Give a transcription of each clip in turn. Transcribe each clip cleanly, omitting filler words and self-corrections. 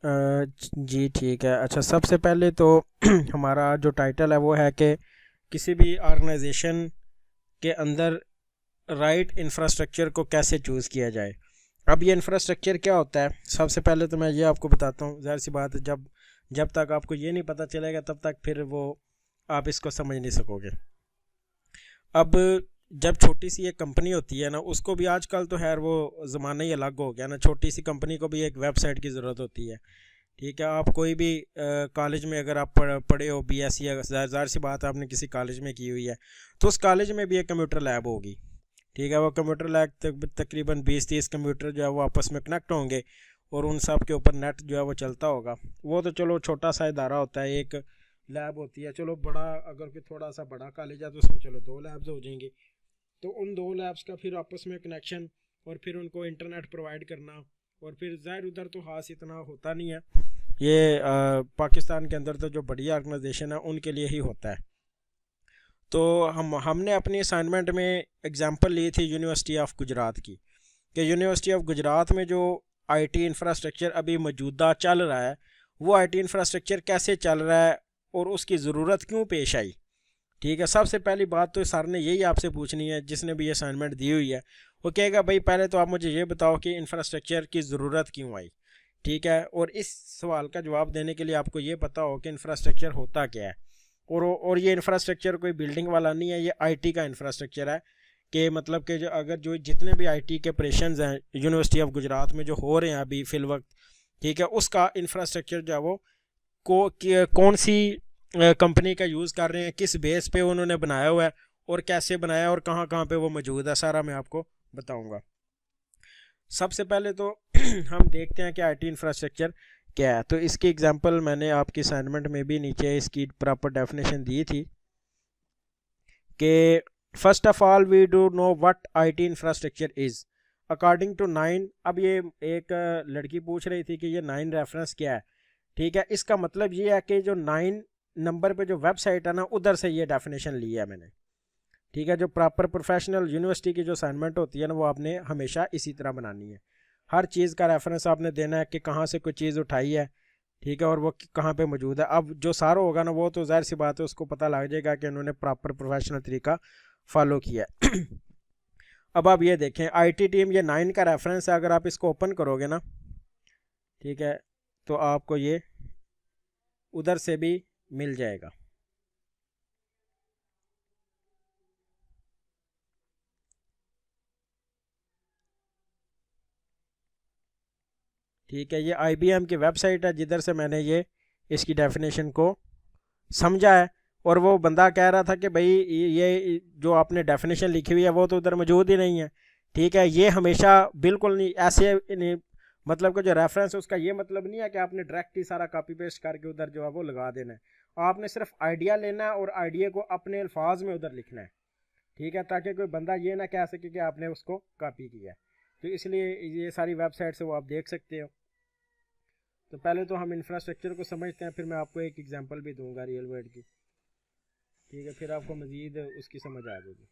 जी ठीक है। अच्छा, सबसे पहले तो हमारा जो टाइटल है वो है कि किसी भी ऑर्गेनाइजेशन के अंदर राइट इंफ्रास्ट्रक्चर को कैसे चूज़ किया जाए। अब ये इंफ्रास्ट्रक्चर क्या होता है, सबसे पहले तो मैं ये आपको बताता हूँ। ज़ाहिर सी बात है, जब जब तक आपको ये नहीं पता चलेगा तब तक फिर वो आप इसको समझ नहीं सकोगे। अब जब छोटी सी एक कंपनी होती है ना, उसको भी आजकल तो खैर वो ज़माना ही अलग हो गया ना, छोटी सी कंपनी को भी एक वेबसाइट की ज़रूरत होती है। ठीक है, आप कोई भी कॉलेज में अगर आप पढ़े हो बीएससी, या ज़ाहिर सी बात है आपने किसी कॉलेज में की हुई है, तो उस कॉलेज में भी एक कंप्यूटर लैब होगी। ठीक है, वो कंप्यूटर लैब तकरीबन 20-30 कंप्यूटर जो है वो आपस में कनेक्ट होंगे, और उन सब के ऊपर नेट जो है वो चलता होगा। वो तो चलो छोटा सा इदारा होता है, एक लैब होती है। चलो बड़ा, अगर कोई थोड़ा सा बड़ा कॉलेज है तो उसमें चलो 2 लैब्स हो जाएंगी। तो उन 2 लैब्स का फिर आपस में कनेक्शन, और फिर उनको इंटरनेट प्रोवाइड करना, और फिर ज़ाहिर उधर तो खास इतना होता नहीं है। ये पाकिस्तान के अंदर तो जो बड़ी ऑर्गेनाइजेशन है उनके लिए ही होता है। तो हमने अपनी असाइनमेंट में एग्जांपल ली थी यूनिवर्सिटी ऑफ गुजरात की, कि यूनिवर्सिटी ऑफ गुजरात में जो आईटी इंफ्रास्ट्रक्चर अभी मौजूदा चल रहा है, वो आईटी इंफ्रास्ट्रक्चर कैसे चल रहा है और उसकी ज़रूरत क्यों पेश आई। ठीक है, सबसे पहली बात तो सर ने यही आपसे पूछनी है, जिसने भी असाइनमेंट दी हुई है। वो कहेगा भाई पहले तो आप मुझे ये बताओ कि इंफ्रास्ट्रक्चर की ज़रूरत क्यों आई। ठीक है, और इस सवाल का जवाब देने के लिए आपको ये पता हो कि इंफ्रास्ट्रक्चर होता क्या है। और ये इंफ्रास्ट्रक्चर कोई बिल्डिंग वाला नहीं है, ये आईटी का इंफ्रास्ट्रक्चर है। कि मतलब कि जो अगर जो जितने भी आईटी के ऑपरेशंस हैं यूनिवर्सिटी ऑफ गुजरात में जो हो रहे हैं अभी फिल वक्त, ठीक है, उसका इंफ्रास्ट्रक्चर जो है वो कौन सी कंपनी का यूज़ कर रहे हैं, किस बेस पे उन्होंने बनाया हुआ है, और कैसे बनाया, और कहाँ कहाँ पे वो मौजूद है, सारा मैं आपको बताऊंगा। सबसे पहले तो हम देखते हैं कि आईटी इंफ्रास्ट्रक्चर क्या है। तो इसकी एग्जांपल मैंने आपकी असाइनमेंट में भी नीचे इसकी प्रॉपर डेफिनेशन दी थी कि first of all we do know what IT infrastructure is according to 9। अब ये एक लड़की पूछ रही थी कि ये 9 रेफरेंस क्या है। ठीक है, इसका मतलब ये है कि जो 9 नंबर पे जो वेबसाइट है ना, उधर से ये डेफिनेशन ली है मैंने। ठीक है, जो प्रॉपर प्रोफेशनल यूनिवर्सिटी की जो असाइनमेंट होती है ना, वो आपने हमेशा इसी तरह बनानी है। हर चीज़ का रेफरेंस आपने देना है कि कहाँ से कोई चीज़ उठाई है। ठीक है, और वो कहाँ पे मौजूद है। अब जो सारा होगा ना, वो तो जाहिर सी बात है उसको पता लग जाएगा कि उन्होंने प्रॉपर प्रोफेशनल तरीका फॉलो किया है। अब आप ये देखें, आईटी टीम, ये 9 का रेफरेंस है। अगर आप इसको ओपन करोगे ना, ठीक है, तो आपको ये उधर से भी मिल जाएगा। ठीक है, ये आईबीएम की वेबसाइट है जिधर से मैंने ये इसकी डेफिनेशन को समझा है। और वो बंदा कह रहा था कि भाई ये जो आपने डेफिनेशन लिखी हुई है वो तो उधर मौजूद ही नहीं है। ठीक है, ये हमेशा बिल्कुल नहीं ऐसे नहीं, मतलब कि जो रेफरेंस है उसका ये मतलब नहीं है कि आपने डायरेक्ट ही सारा कॉपी पेस्ट करके उधर जो है वो लगा देना है। आपने सिर्फ आइडिया लेना है और आइडिया को अपने अल्फाज में उधर लिखना है। ठीक है, ताकि कोई बंदा ये ना कह सके कि आपने उसको कॉपी किया है। तो इसलिए ये सारी वेबसाइट से वो आप देख सकते हो। तो पहले तो हम इंफ्रास्ट्रक्चर को समझते हैं, फिर मैं आपको एक एग्जांपल भी दूंगा रियल वर्ल्ड की। ठीक है, फिर आपको मज़ीद उसकी समझ आ जाएगी।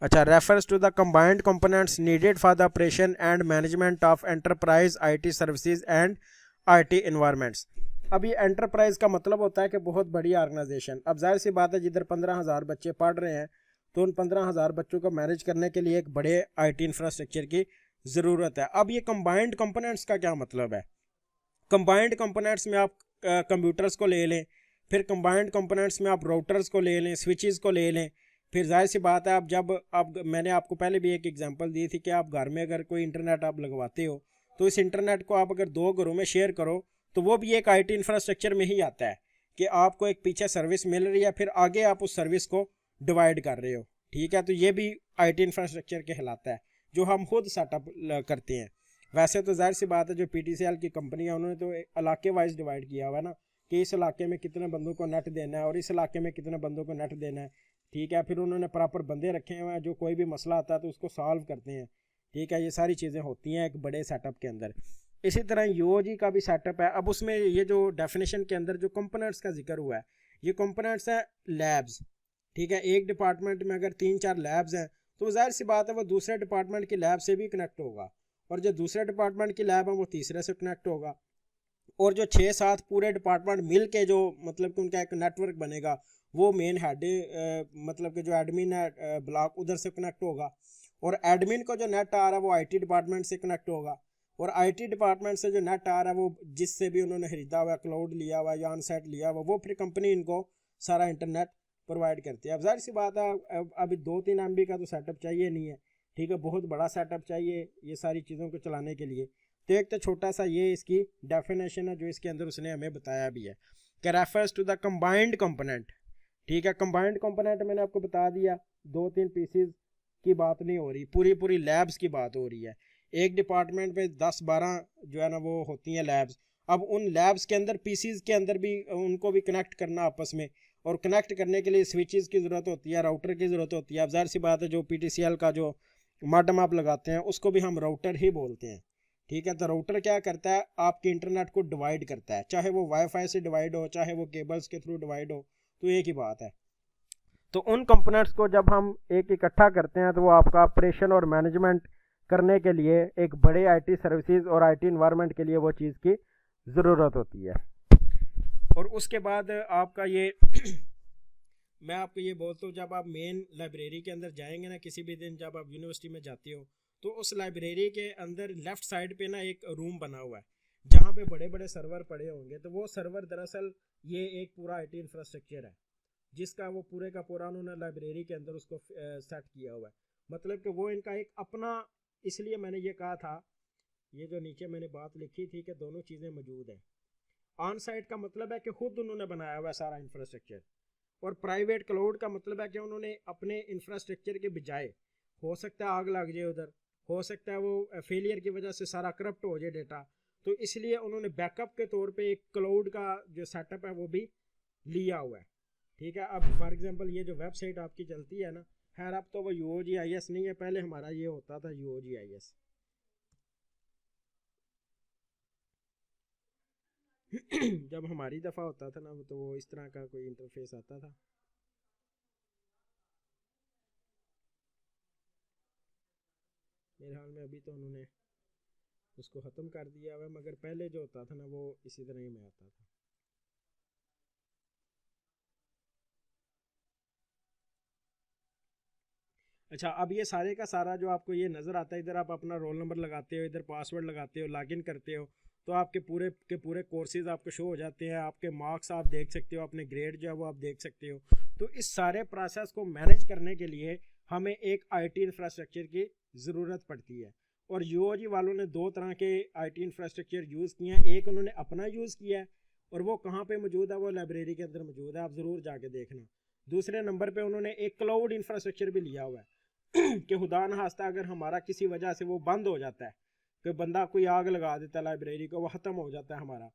अच्छा, refers to the combined components needed for the operation and management of enterprise IT services and IT environments. अब ये एंटरप्राइज का मतलब होता है कि बहुत बड़ी ऑर्गेनाइजेशन। अब जाहिर सी बात है, जिधर 15,000 बच्चे पढ़ रहे हैं, तो उन 15,000 बच्चों को मैनेज करने के लिए एक बड़े आईटी इंफ्रास्ट्रक्चर की ज़रूरत है। अब ये कंबाइंड कंपोनेंट्स का क्या मतलब है। कंबाइंड कंपोनेंट्स में आप कंप्यूटर्स को ले लें, फिर कंबाइंड कंपोनेंट्स में आप राउटर्स को ले लें, स्विचेस को ले लें। फिर जाहिर सी बात है, आप जब आप मैंने आपको पहले भी एक एग्जांपल दी थी कि आप घर में अगर कोई इंटरनेट आप लगवाते हो, तो इस इंटरनेट को आप अगर 2 घरों में शेयर करो, तो वो भी एक आईटी इंफ्रास्ट्रक्चर में ही आता है कि आपको एक पीछे सर्विस मिल रही है, फिर आगे आप उस सर्विस को डिवाइड कर रहे हो। ठीक है, तो ये भी आईटी इंफ्रास्ट्रक्चर कहलाता है, जो हम खुद सेटअप करते हैं। वैसे तो जाहिर सी बात है, जो पीटीसीएल की कंपनी है उन्होंने तो इलाके वाइज डिवाइड किया हुआ है ना, कि इस इलाके में कितने बंदों को नेट देना है और इस इलाके में कितने बंदों को नेट देना है। ठीक है, फिर उन्होंने प्रॉपर बंदे रखे हुए हैं जो कोई भी मसला आता है तो उसको सॉल्व करते हैं। ठीक है, ये सारी चीज़ें होती हैं एक बड़े सेटअप के अंदर। इसी तरह यूओजी का भी सेटअप है। अब उसमें ये जो डेफिनेशन के अंदर जो कंपोनेंट्स का जिक्र हुआ है, ये कंपोनेंट्स है लैब्स। ठीक है, एक डिपार्टमेंट में अगर 3-4 लैब्स हैं तो जाहिर सी बात है वो दूसरे डिपार्टमेंट की लैब से भी कनेक्ट होगा, और जो दूसरे डिपार्टमेंट की लैब है वो तीसरे से कनेक्ट होगा, और जो 6-7 पूरे डिपार्टमेंट मिल के जो मतलब कि उनका एक नेटवर्क बनेगा, वो मेन हेड मतलब कि जो एडमिन है ब्लॉक उधर से कनेक्ट होगा, और एडमिन को जो नेट आ रहा है वो आईटी डिपार्टमेंट से कनेक्ट होगा, और आईटी डिपार्टमेंट से जो नेट आ रहा है वो जिससे भी उन्होंने खरीदा हुआ क्लाउड लिया हुआ या ऑन साइट लिया हुआ, वो फिर कंपनी इनको सारा इंटरनेट प्रोवाइड करती है। अब जाहिर सी बात है अभी 2-3 MB का तो सेटअप चाहिए नहीं है, ठीक है, बहुत बड़ा सेटअप चाहिए ये सारी चीज़ों को चलाने के लिए। तो एक तो छोटा सा ये इसकी डेफिनेशन है जो इसके अंदर उसने हमें बताया भी है कि refers to the combined component. ठीक है, कंबाइंड कंपोनेंट मैंने आपको बता दिया, 2-3 पीसीज की बात नहीं हो रही, पूरी पूरी लैब्स की बात हो रही है। एक डिपार्टमेंट में 10-12 जो है ना वो होती हैं लैब्स। अब उन लैब्स के अंदर पीसीज के अंदर भी उनको भी कनेक्ट करना आपस में, और कनेक्ट करने के लिए स्विचेस की ज़रूरत होती है, राउटर की ज़रूरत होती है। अब जाहिर सी बात है जो पीटीसीएल का जो मॉडेम आप लगाते हैं उसको भी हम राउटर ही बोलते हैं। ठीक है, तो राउटर क्या करता है, आपके इंटरनेट को डिवाइड करता है, चाहे वो वाईफाई से डिवाइड हो चाहे वो केबल्स के थ्रू डिवाइड हो, तो एक ही बात है। तो उन कंपोनेंट्स को जब हम एक इकट्ठा करते हैं तो वो आपका ऑपरेशन और मैनेजमेंट करने के लिए एक बड़े आईटी सर्विसेज और आईटी इन्वायरमेंट के लिए वो चीज़ की ज़रूरत होती है। और उसके बाद आपका ये मैं आपको ये बोलता हूँ, जब आप मेन लाइब्रेरी के अंदर जाएंगे ना किसी भी दिन, जब आप यूनिवर्सिटी में जाते हो, तो उस लाइब्रेरी के अंदर लेफ्ट साइड पे ना एक रूम बना हुआ है जहाँ पे बड़े बड़े सर्वर पड़े होंगे। तो वो सर्वर दरअसल ये एक पूरा आईटी इंफ्रास्ट्रक्चर है जिसका वो पूरे का पूरा उन्होंने लाइब्रेरी के अंदर उसको सेट किया हुआ है। मतलब कि वो इनका एक अपना, इसलिए मैंने ये कहा था, ये जो नीचे मैंने बात लिखी थी कि दोनों चीज़ें मौजूद हैं। ऑन साइट का मतलब है कि खुद उन्होंने बनाया हुआ सारा इंफ्रास्ट्रक्चर, और प्राइवेट क्लाउड का मतलब है कि उन्होंने अपने इंफ्रास्ट्रक्चर के बजाय, हो सकता है आग लग जाए उधर, हो सकता है वो फेलियर की वजह से सारा करप्ट हो जाए डेटा, तो इसलिए उन्होंने बैकअप के तौर पे एक क्लाउड का जो सेटअप है वो भी लिया हुआ है। ठीक है, अब फॉर एग्जांपल ये जो वेबसाइट आपकी चलती है ना, खैर अब तो वो UOGIS नहीं है, पहले हमारा ये होता था UOGIS। जब हमारी दफ़ा होता था ना तो वो इस तरह का कोई इंटरफेस आता था। मेरे हाल में अभी तो उन्होंने उसको ख़त्म कर दिया हुआ, मगर पहले जो होता था ना वो इसी तरह ही में आता था। अच्छा, अब ये सारे का सारा जो आपको ये नज़र आता है, इधर आप अपना रोल नंबर लगाते हो, इधर पासवर्ड लगाते हो, लॉगिन करते हो, तो आपके पूरे के पूरे कोर्सेज आपको शो हो जाते हैं, आपके मार्क्स आप देख सकते हो, अपने ग्रेड जो है वो आप देख सकते हो। तो इस सारे प्रोसेस को मैनेज करने के लिए हमें एक आईटी इंफ्रास्ट्रक्चर की ज़रूरत पड़ती है। और यूओजी वालों ने दो तरह के आईटी इंफ्रास्ट्रक्चर यूज़ किए हैं। एक उन्होंने अपना यूज़ किया है, और वो कहाँ पे मौजूद है, वो लाइब्रेरी के अंदर मौजूद है, आप ज़रूर जाके देखना। दूसरे नंबर पे उन्होंने एक क्लाउड इंफ्रास्ट्रक्चर भी लिया हुआ है कि खुदा न खास्ता अगर हमारा किसी वजह से वो बंद हो जाता है, कि बंदा कोई आग लगा देता है लाइब्रेरी को, वो ख़त्म हो जाता है हमारा,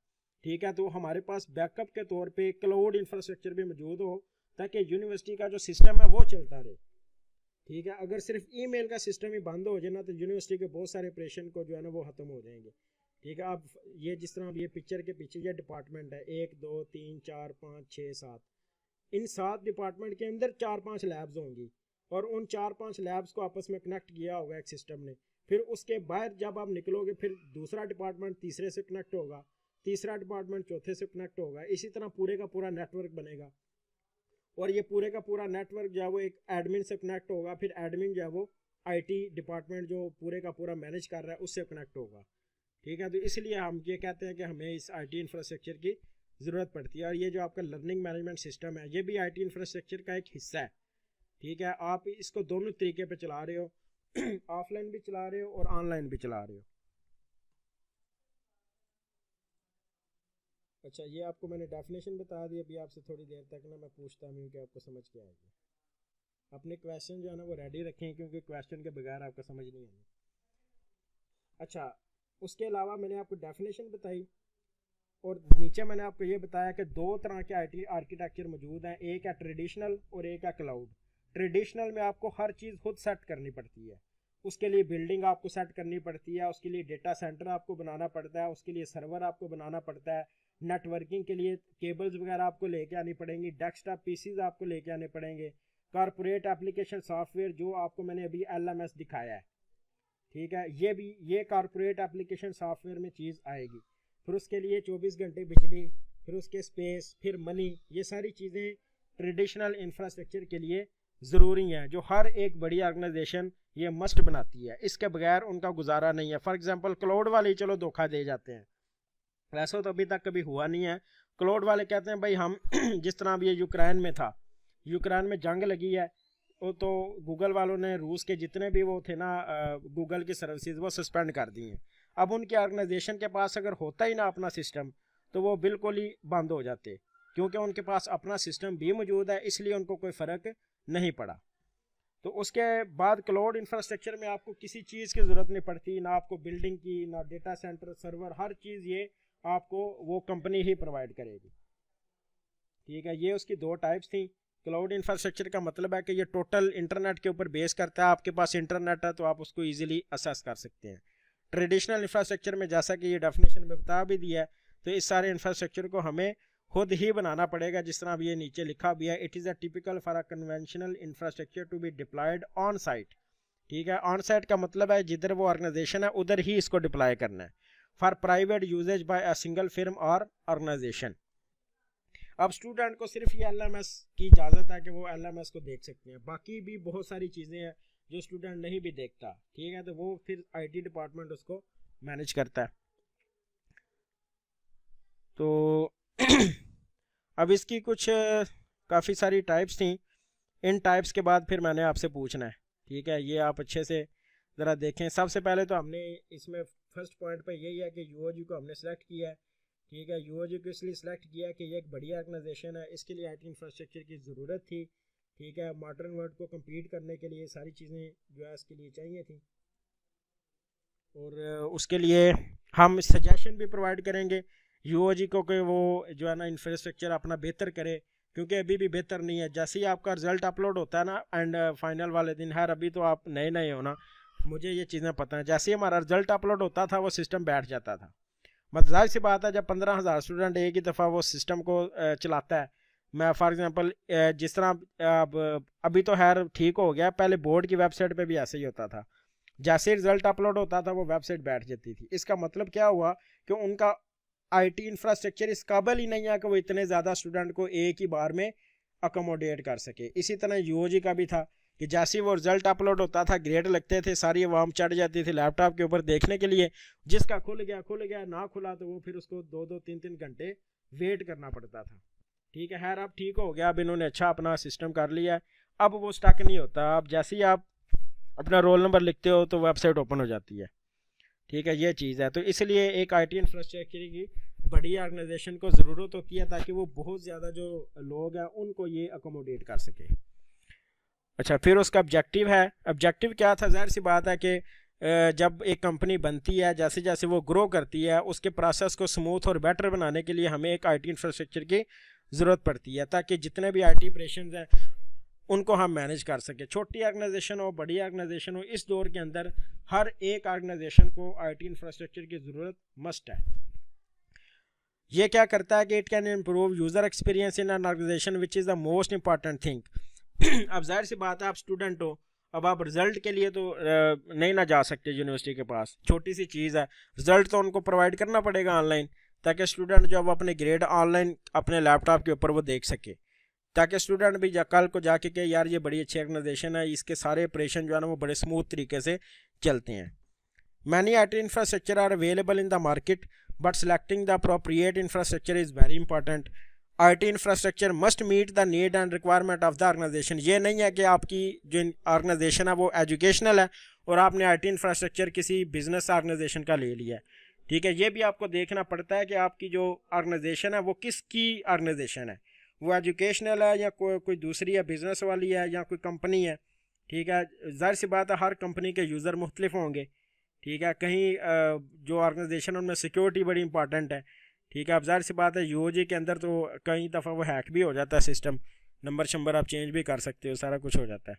ठीक है, तो हमारे पास बैकअप के तौर पे क्लाउड इंफ्रास्ट्रक्चर भी मौजूद हो, ताकि यूनिवर्सिटी का जो सिस्टम है वो चलता रहे। ठीक है, अगर सिर्फ ईमेल का सिस्टम ही बंद हो जाए ना तो यूनिवर्सिटी के बहुत सारे ऑपरेशन को जो है ना वो ख़त्म हो जाएंगे। ठीक है, अब ये जिस तरह ये पिक्चर के पीछे ये डिपार्टमेंट है, 1 2 3 4 5 6 7, इन 7 डिपार्टमेंट के अंदर 4-5 लैब्स होंगी, और उन 4-5 लैब्स को आपस में कनेक्ट किया होगा एक सिस्टम ने। फिर उसके बाद जब आप निकलोगे फिर दूसरा डिपार्टमेंट तीसरे से कनेक्ट होगा, तीसरा डिपार्टमेंट चौथे से कनेक्ट होगा, इसी तरह पूरे का पूरा नेटवर्क बनेगा। और ये पूरे का पूरा नेटवर्क जो है वो एक एडमिन से कनेक्ट होगा, फिर एडमिन जो है वो आईटी डिपार्टमेंट जो पूरे का पूरा मैनेज कर रहा है उससे कनेक्ट होगा। ठीक है, तो इसलिए हम ये कहते हैं कि हमें इस आईटी इंफ्रास्ट्रक्चर की ज़रूरत पड़ती है। और ये जो आपका लर्निंग मैनेजमेंट सिस्टम है ये भी आईटी इंफ्रास्ट्रक्चर का एक हिस्सा है। ठीक है, आप इसको दोनों तरीके पे चला रहे हो, ऑफलाइन भी चला रहे हो और ऑनलाइन भी चला रहे हो। अच्छा, ये आपको मैंने डेफिनेशन बता दी, अभी आपसे थोड़ी देर तक ना मैं पूछता हूँ कि आपको समझ क्या आएगी। अपने क्वेश्चन जो है ना वो रेडी रखें, क्योंकि क्वेश्चन के बगैर आपको समझ नहीं आनी। अच्छा, उसके अलावा मैंने आपको डेफिनेशन बताई, और नीचे मैंने आपको ये बताया कि दो तरह के आईटी आर्किटेक्चर मौजूद हैं, एक है ट्रेडिशनल और एक है क्लाउड। ट्रेडिशनल में आपको हर चीज़ खुद सेट करनी पड़ती है, उसके लिए बिल्डिंग आपको सेट करनी पड़ती है, उसके लिए डेटा सेंटर आपको बनाना पड़ता है, उसके लिए सर्वर आपको बनाना पड़ता है, नेटवर्किंग के लिए केबल्स वगैरह आपको लेके आनी पड़ेंगी, डेस्कटॉप पीसीज आपको लेके आने पड़ेंगे, कारपोरेट एप्लीकेशन सॉफ्टवेयर, जो आपको मैंने अभी LMS दिखाया है, ठीक है, ये कारपोरेट एप्लीकेशन सॉफ्टवेयर में चीज़ आएगी। फिर उसके लिए 24 घंटे बिजली, फिर उसके स्पेस, फिर मनी, ये सारी चीज़ें ट्रेडिशनल इंफ्रास्ट्रक्चर के लिए ज़रूरी हैं, जो हर एक बड़ी ऑर्गेनाइजेशन ये मस्ट बनाती है, इसके बगैर उनका गुजारा नहीं है। फॉर एग्जांपल क्लाउड वाले चलो धोखा दे जाते हैं, वैसा तो अभी तक कभी हुआ नहीं है। क्लाउड वाले कहते हैं भाई हम जिस तरह अभी ये यूक्रेन में था, यूक्रेन में जंग लगी है, वो तो गूगल वालों ने रूस के जितने भी वो थे ना गूगल की सर्विसेज वो सस्पेंड कर दी हैं। अब उनकी ऑर्गेनाइजेशन के पास अगर होता ही ना अपना सिस्टम तो वो बिल्कुल ही बंद हो जाते, क्योंकि उनके पास अपना सिस्टम भी मौजूद है, इसलिए उनको कोई फ़र्क नहीं पड़ा। तो उसके बाद क्लाउड इंफ्रास्ट्रक्चर में आपको किसी चीज़ की ज़रूरत नहीं पड़ती, ना आपको बिल्डिंग की, ना डेटा सेंटर, सर्वर, हर चीज़ ये आपको वो कंपनी ही प्रोवाइड करेगी, ठीक है। ये उसकी दो टाइप्स थी। क्लाउड इंफ्रास्ट्रक्चर का मतलब है कि ये टोटल इंटरनेट के ऊपर बेस करता है, आपके पास इंटरनेट है तो आप उसको ईजिली असेस कर सकते हैं। ट्रेडिशनल इंफ्रास्ट्रक्चर में जैसा कि ये डेफिनेशन में बता भी दिया है, तो इस सारे इंफ्रास्ट्रक्चर को हमें खुद ही बनाना पड़ेगा, जिस तरह अभी ये नीचे लिखा भी है, it is a typical for a conventional infrastructure to be deployed on site, ठीक है। ऑन साइट का मतलब है जिधर वो ऑर्गेनाइजेशन है उधर ही इसको डिप्लॉय करना है, for private usage by a single firm और ऑर्गेनाइजेशन। अब स्टूडेंट को सिर्फ ये LMS की इजाज़त है कि वो LMS को देख सकते हैं, बाकी भी बहुत सारी चीज़ें हैं जो स्टूडेंट नहीं भी देखता, ठीक है, तो वो फिर IT डिपार्टमेंट उसको मैनेज करता है। तो अब इसकी कुछ काफ़ी सारी टाइप्स थी, इन टाइप्स के बाद फिर मैंने आपसे पूछना है, ठीक है, ये आप अच्छे से ज़रा देखें। सबसे पहले तो हमने इसमें फर्स्ट पॉइंट पे यही है कि UOG को हमने सेलेक्ट किया है, ठीक है। UOG को इसलिए सेलेक्ट किया कि ये एक बड़ी ऑर्गेनाइजेशन है, इसके लिए IT इंफ्रास्ट्रक्चर की ज़रूरत थी, ठीक है। मॉडर्न वर्ल्ड को कम्पीट करने के लिए सारी चीज़ें जो है इसके लिए चाहिए थी, और उसके लिए हम सजेशन भी प्रोवाइड करेंगे UOG को कि वो जो है ना इंफ्रास्ट्रक्चर अपना बेहतर करे, क्योंकि अभी भी बेहतर नहीं है। जैसे ही आपका रिजल्ट अपलोड होता है ना एंड फाइनल वाले दिन, हर अभी तो आप नए नए हो ना, मुझे ये चीज़ें पता है, जैसे ही हमारा रिजल्ट अपलोड होता था वो सिस्टम बैठ जाता था। मतलब जाहिर सी बात है जब 15,000 स्टूडेंट एक ही दफ़ा वो सिस्टम को चलाता है, मैं फॉर एग्जांपल जिस तरह अभी तो खैर ठीक हो गया, पहले बोर्ड की वेबसाइट पे भी ऐसे ही होता था, जैसे रिजल्ट अपलोड होता था वो वेबसाइट बैठ जाती थी। इसका मतलब क्या हुआ कि उनका IT इंफ्रास्ट्रक्चर इस काबिल ही नहीं है कि वो इतने ज़्यादा स्टूडेंट को एक ही बार में अकोमोडेट कर सके। इसी तरह UOG का भी था कि जैसे वो रिजल्ट अपलोड होता था, ग्रेड लगते थे, सारी अवाम चढ़ जाती थी लैपटॉप के ऊपर देखने के लिए, जिसका खुल गया, ना खुला तो वो फिर उसको 2-3 घंटे वेट करना पड़ता था, ठीक है। खैर अब ठीक हो गया, अब इन्होंने अच्छा अपना सिस्टम कर लिया, अब वो स्टक नहीं होता, अब जैसे ही आप अपना रोल नंबर लिखते हो तो वेबसाइट ओपन हो जाती है, ठीक है, ये चीज़ है। तो इसलिए एक IT इंफ्रास्ट्रक्चर की बड़ी ऑर्गेनाइजेशन को ज़रूरत होती है ताकि वो बहुत ज़्यादा जो लोग हैं उनको ये अकोमोडेट कर सके। अच्छा, फिर उसका ऑब्जेक्टिव है, ऑब्जेक्टिव क्या था, जाहिर सी बात है कि जब एक कंपनी बनती है, जैसे जैसे वो ग्रो करती है, उसके प्रोसेस को स्मूथ और बेटर बनाने के लिए हमें एक IT इंफ्रास्ट्रक्चर की ज़रूरत पड़ती है, ताकि जितने भी IT ऑपरेशन हैं उनको हम मैनेज कर सके। छोटी ऑर्गेनाइजेशन हो, बड़ी ऑर्गेनाइजेशन हो, इस दौर के अंदर हर एक ऑर्गेनाइजेशन को IT इंफ्रास्ट्रक्चर की ज़रूरत मस्ट है। ये क्या करता है कि it can improve user experience in an organization which is the most important thing. अब जाहिर सी बात है आप स्टूडेंट हो, अब आप रिजल्ट के लिए तो नहीं ना जा सकते यूनिवर्सिटी के पास, छोटी सी चीज़ है, रिजल्ट तो उनको प्रोवाइड करना पड़ेगा ऑनलाइन, ताकि स्टूडेंट जो अपने ग्रेड ऑनलाइन अपने लैपटॉप के ऊपर वो देख सके, ताकि स्टूडेंट भी कल को जाके कि यार ये बड़ी अच्छी ऑर्गेनाइजेशन है, इसके सारे ऑपरेशन जो है ना वो बड़े स्मूथ तरीके से चलते हैं। Many IT infrastructure are available in the market, but selecting the appropriate infrastructure is very important. IT infrastructure must meet the need and requirement of the organization. ये नहीं है कि आपकी जो ऑर्गेनाइजेशन है वो एजुकेशनल है और आपने IT इंफ्रास्ट्रक्चर किसी बिजनेस ऑर्गेनाइजेशन का ले लिया है, ठीक है। ये भी आपको देखना पड़ता है कि आपकी जो ऑर्गेनाइजेशन है वो किसकी ऑर्गेनाइजेशन है, वो एजुकेशनल है या कोई दूसरी है, बिजनेस वाली है या कोई कंपनी है, ठीक है। जाहिर सी बात है हर कंपनी के यूज़र मुख्तलिफ होंगे, ठीक है। कहीं जो ऑर्गेनाइजेशन उनमें सिक्योरिटी बड़ी इंपॉर्टेंट है, ठीक है। अब जाहिर सी बात है UOG के अंदर तो कई दफ़ा वो हैक भी हो जाता है सिस्टम, नंबर शंबर आप चेंज भी कर सकते हो, सारा कुछ हो जाता है।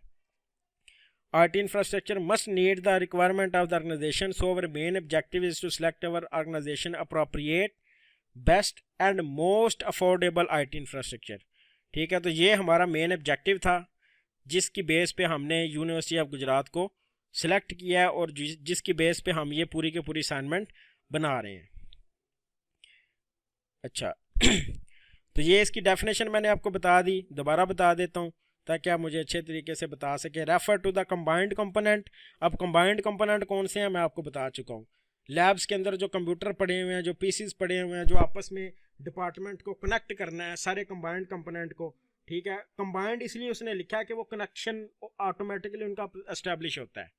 IT infrastructure must need the requirement of the organization, so our main objective is to select our organization appropriate best and most affordable IT infrastructure, ठीक है। तो ये हमारा मेन ऑब्जेक्टिव था, जिसकी बेस पे हमने यूनिवर्सिटी ऑफ गुजरात को सिलेक्ट किया है और जिसकी बेस पे हम ये पूरी की पूरी असाइनमेंट बना रहे हैं। अच्छा तो ये इसकी डेफिनेशन मैंने आपको बता दी, दोबारा बता देता हूँ ताकि आप मुझे अच्छे तरीके से बता सकें। Refer to the combined component. अब कंबाइंड कंपोनेंट कौन से हैं मैं आपको बता चुका हूँ। लैब्स के अंदर जो कंप्यूटर पड़े हुए हैं, जो पीसीज पड़े हुए हैं, जो आपस में डिपार्टमेंट को कनेक्ट करना है, सारे कंबाइंड कंपोनेंट को, ठीक है। कंबाइंड इसलिए उसने लिखा है कि वो कनेक्शन ऑटोमेटिकली उनका एस्टेब्लिश होता है,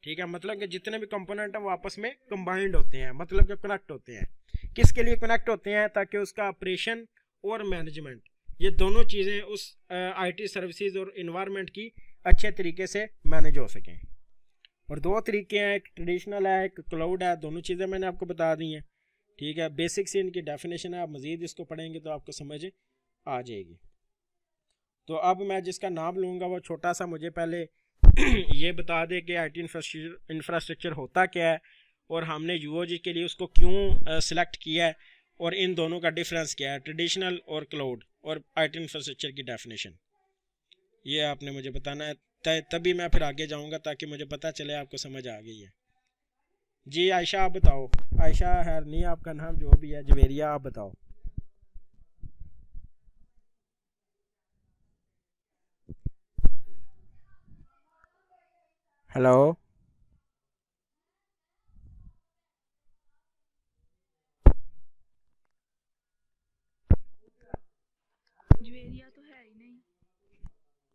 ठीक है। मतलब कि जितने भी कंपोनेंट हैं वो आपस में कंबाइंड होते हैं, मतलब कि कनेक्ट होते हैं। किसके लिए कनेक्ट होते हैं? ताकि उसका ऑपरेशन और मैनेजमेंट, ये दोनों चीज़ें उस आईटी सर्विसेज और इन्वायरमेंट की अच्छे तरीके से मैनेज हो सकें। और दो तरीके हैं, एक ट्रेडिशनल है, एक क्लाउड है। दोनों चीज़ें मैंने आपको बता दी हैं, ठीक है। बेसिक से इनकी डेफिनेशन है, आप मज़ीद इसको पढ़ेंगे तो आपको समझ आ जाएगी। तो अब मैं जिसका नाम लूँगा वो छोटा सा मुझे पहले ये बता दे कि आईटी इंफ्रास्ट्रक्चर होता क्या है और हमने यूओजी के लिए उसको क्यों सिलेक्ट किया है और इन दोनों का डिफरेंस क्या है, ट्रेडिशनल और क्लाउड और आईटी इंफ्रास्ट्रक्चर की डेफिनेशन, ये आपने मुझे बताना है। तभी मैं फिर आगे जाऊंगा ताकि मुझे पता चले आपको समझ आ गई है। जी आयशा आप बताओ। आयशा है नहीं आपका नाम, जो भी है, जवेरिया आप बताओ। हेलो ज्वेरिया तो है ही नहीं।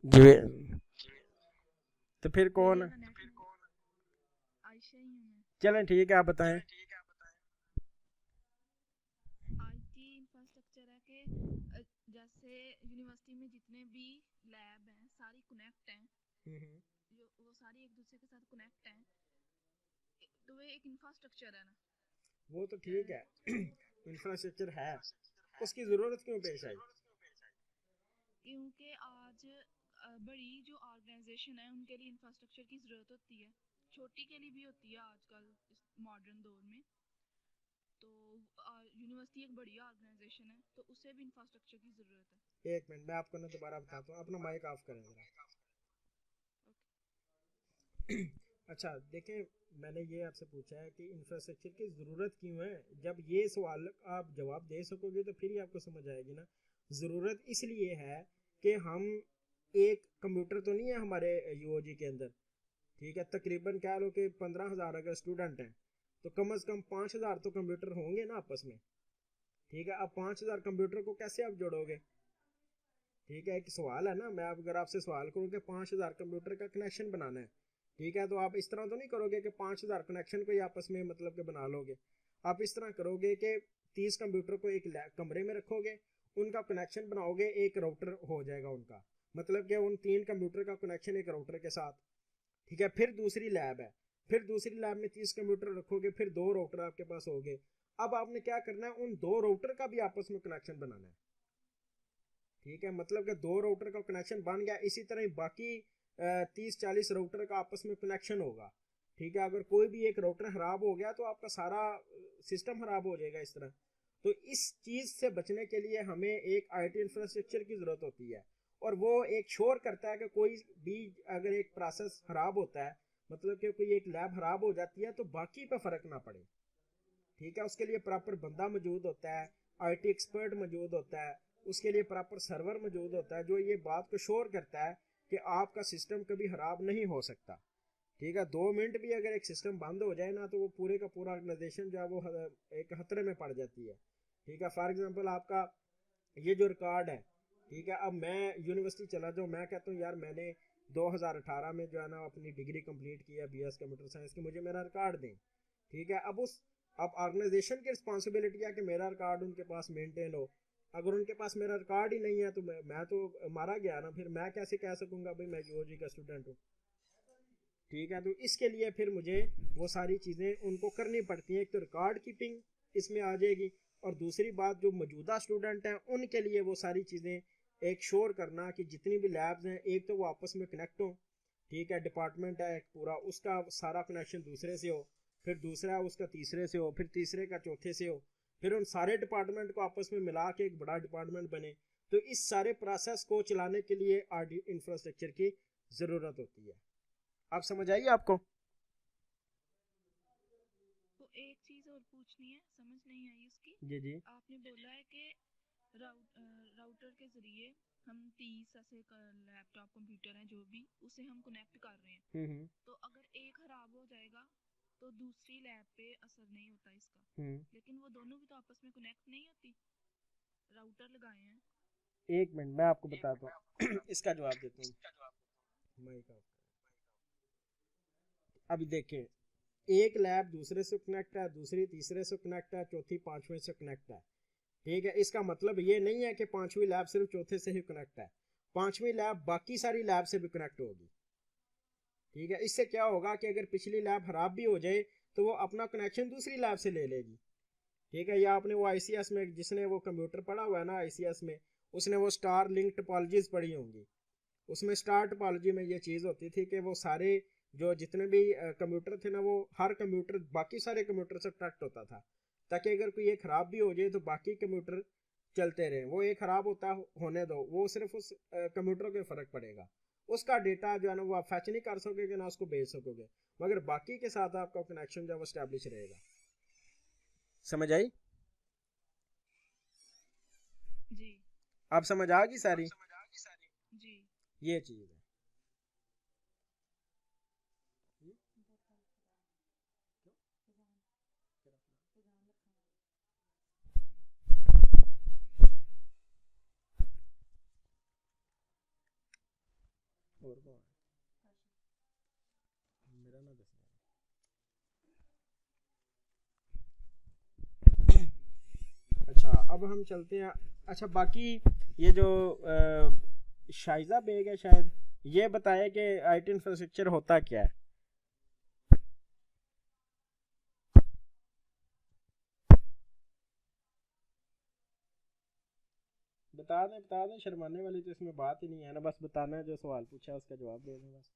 जवे तो फिर कौन? ज्वेरिया का नेट आयशा ही हूँ मैं। चलें ठीक है, आप बताएं। आईटी इंफ्रास्ट्रक्चर है कि जैसे यूनिवर्सिटी में जितने भी लैब हैं सारी कनेक्ट हैं, वो सारी एक दूसरे के साथ कनेक्ट हैं, तो वो एक इंफ्रास्ट्रक्चर है ना। वो तो ठीक है इंफ्रास्ट्रक्चर है, उसकी ज़रूरत क्यों पेश आई? क्योंकि आज बड़ी जो ऑर्गेनाइजेशन है उनके लिए इंफ्रास्ट्रक्चर की ज़रूरत होती है, छोटी के लिए भी होती है आजकल इस मॉडर्न दौर में। तो यूनिवर्सिटी एक बड़ी ऑर्गेनाइजेशन है तो उसे भी इंफ्रास्ट्रक्चर की ज़रूरत है। एक मिनट मैं आपको ना दोबारा बताता हूँ, अपना माइक ऑफ करें जरा। अच्छा देखें, मैंने ये आपसे पूछा है कि इंफ्रास्ट्रक्चर की ज़रूरत क्यों है। जब ये सवाल आप जवाब दे सकोगे तो फिर ही आपको समझ आएगी ना। ज़रूरत इसलिए है कि हम, एक कंप्यूटर तो नहीं है हमारे यूओजी के अंदर, ठीक है। तकरीबन क्या लो कि 15,000 अगर स्टूडेंट हैं तो कम से कम 5,000 तो कंप्यूटर होंगे ना आपस में, ठीक है। अब 5,000 कंप्यूटर को कैसे आप जोड़ोगे? ठीक है, एक सवाल है ना। मैं अगर आपसे सवाल करूँ कि 5,000 कंप्यूटर का कनेक्शन बनाना है, ठीक है, तो आप इस तरह तो नहीं करोगे कि 5,000 कनेक्शन को ही आपस में मतलब कि बना लोगे। आप इस तरह करोगे कि 30 कंप्यूटर को एक कमरे में रखोगे, उनका कनेक्शन बनाओगे, एक राउटर हो जाएगा उनका, मतलब कि उन 3 कंप्यूटर का कनेक्शन एक राउटर के साथ, ठीक है। फिर दूसरी लैब है, फिर दूसरी लैब में 30 कंप्यूटर रखोगे, फिर 2 राउटर आपके पास हो गए। अब आपने क्या करना है, उन 2 राउटर का भी आपस में कनेक्शन बनाना है, ठीक है। मतलब कि 2 राउटर का कनेक्शन बन गया, इसी तरह बाकी 30-40 राउटर का आपस में कनेक्शन होगा, ठीक है। अगर कोई भी एक राउटर खराब हो गया तो आपका सारा सिस्टम खराब हो जाएगा इस तरह। तो इस चीज़ से बचने के लिए हमें एक आईटी इंफ्रास्ट्रक्चर की ज़रूरत होती है, और वो एक श्योर करता है कि कोई भी अगर एक प्रोसेस खराब होता है, मतलब कि कोई एक लैब खराब हो जाती है तो बाकी पे फ़र्क ना पड़े, ठीक है। उसके लिए प्रॉपर बंदा मौजूद होता है, आईटी एक्सपर्ट मौजूद होता है, उसके लिए प्रॉपर सर्वर मौजूद होता है जो ये बात को श्योर करता है कि आपका सिस्टम कभी खराब नहीं हो सकता, ठीक है। 2 मिनट भी अगर एक सिस्टम बंद हो जाए ना तो वो पूरे का पूरा ऑर्गेनाइजेशन जो है वो एक खतरे में पड़ जाती है, ठीक है। फॉर एग्जांपल आपका ये जो रिकॉर्ड है, ठीक है, अब मैं यूनिवर्सिटी चला जाऊँ, मैं कहता हूँ यार मैंने 2018 में जो है ना अपनी डिग्री कंप्लीट किया बीएस कंप्यूटर साइंस की, मुझे मेरा रिकॉर्ड दें, ठीक है। अब ऑर्गेनाइजेशन की रिस्पॉन्सिबिलिटी है कि मेरा रिकॉर्ड उनके पास मेंटेन हो। अगर उनके पास मेरा रिकॉर्ड ही नहीं है तो मैं तो मारा गया ना, फिर मैं कैसे कह सकूंगा भाई मैं यूओजी का स्टूडेंट हूँ, ठीक है। तो इसके लिए फिर मुझे वो सारी चीज़ें उनको करनी पड़ती हैं। एक तो रिकॉर्ड कीपिंग इसमें आ जाएगी, और दूसरी बात जो मौजूदा स्टूडेंट हैं उनके लिए वो सारी चीज़ें एक श्योर करना कि जितनी भी लैब्स हैं एक तो वो आपस में कनेक्ट हो, ठीक है। डिपार्टमेंट है एक पूरा, उसका सारा कनेक्शन दूसरे से हो, फिर दूसरा उसका तीसरे से हो, फिर तीसरे का चौथे से हो, फिर उन सारे डिपार्टमेंट को आपस में मिला के एक बड़ा डिपार्टमेंट बने। तो इस सारे प्रोसेस को चलाने के लिए आरडी इंफ्रास्ट्रक्चर की ज़रूरत होती है। आप समझ आइए आपको? तो एक चीज़ और पूछनी है, समझ नहीं आई उसकी। जी जी। आपने बोला है कि राउटर के ज़रिए हम 30 ऐसे लैपटॉप कंप्यूटर हैं जो भी, उसे हम कनेक्ट कर रहे हैं। तो अगर एक ख़राब हो जाएगा तो दूसरी लैब पे असर नहीं होता इसका, लेकिन वो दोनों भी तो आपस में कनेक्ट नहीं होती, राउटर लगाए हैं। एक मिनट मैं आपको बताता हूँ इसका जवाब देता हूँ। अभी देखें, एक लैब दूसरे से कनेक्ट है, दूसरी तीसरे से कनेक्ट है, चौथी पांचवें से कनेक्ट है। ठीक है, इसका मतलब ये नहीं है कि पांचवी लैब सिर्फ चौथे से ही कनेक्ट है, पांचवी लैब बाकी सारी लैब से भी कनेक्ट होगी। ठीक है, इससे क्या होगा कि अगर पिछली लैब खराब भी हो जाए तो वो अपना कनेक्शन दूसरी लैब से ले लेगी। ठीक है, या आपने वो आईसीएस में, जिसने वो कंप्यूटर पढ़ा हुआ है ना आईसीएस में, उसने वो स्टार लिंक टोपोलॉजीज पढ़ी होंगी। उसमें स्टार टोपोलॉजी में ये चीज़ होती थी कि वो सारे जो जितने भी कंप्यूटर थे ना, वो हर कंप्यूटर बाकी सारे कंप्यूटर से कनेक्ट होता था, ताकि अगर कोई एक ख़राब भी हो जाए तो बाकी कंप्यूटर चलते रहे। वो एक ख़राब होता होने दो, वो सिर्फ उस कंप्यूटर को फ़र्क पड़ेगा, उसका डेटा जो है ना वो आप फैच नहीं कर सकोगे ना उसको भेज सकोगे, मगर बाकी के साथ आपका कनेक्शन जो है वो स्टैब्लिश रहेगा। समझ आई? जी। आप समझ आ गई सारी? जी। ये चीज़ है। और कौन मेरा ना दस। अच्छा, अब हम चलते हैं। अच्छा, बाकी ये जो शाइजा बेग है शायद, ये बताया कि आईटी इंफ्रास्ट्रक्चर होता क्या है। बता दें, शर्माने वाली तो इसमें बात ही नहीं है ना, बस बताना है, जो सवाल पूछा है उसका जवाब देना बस।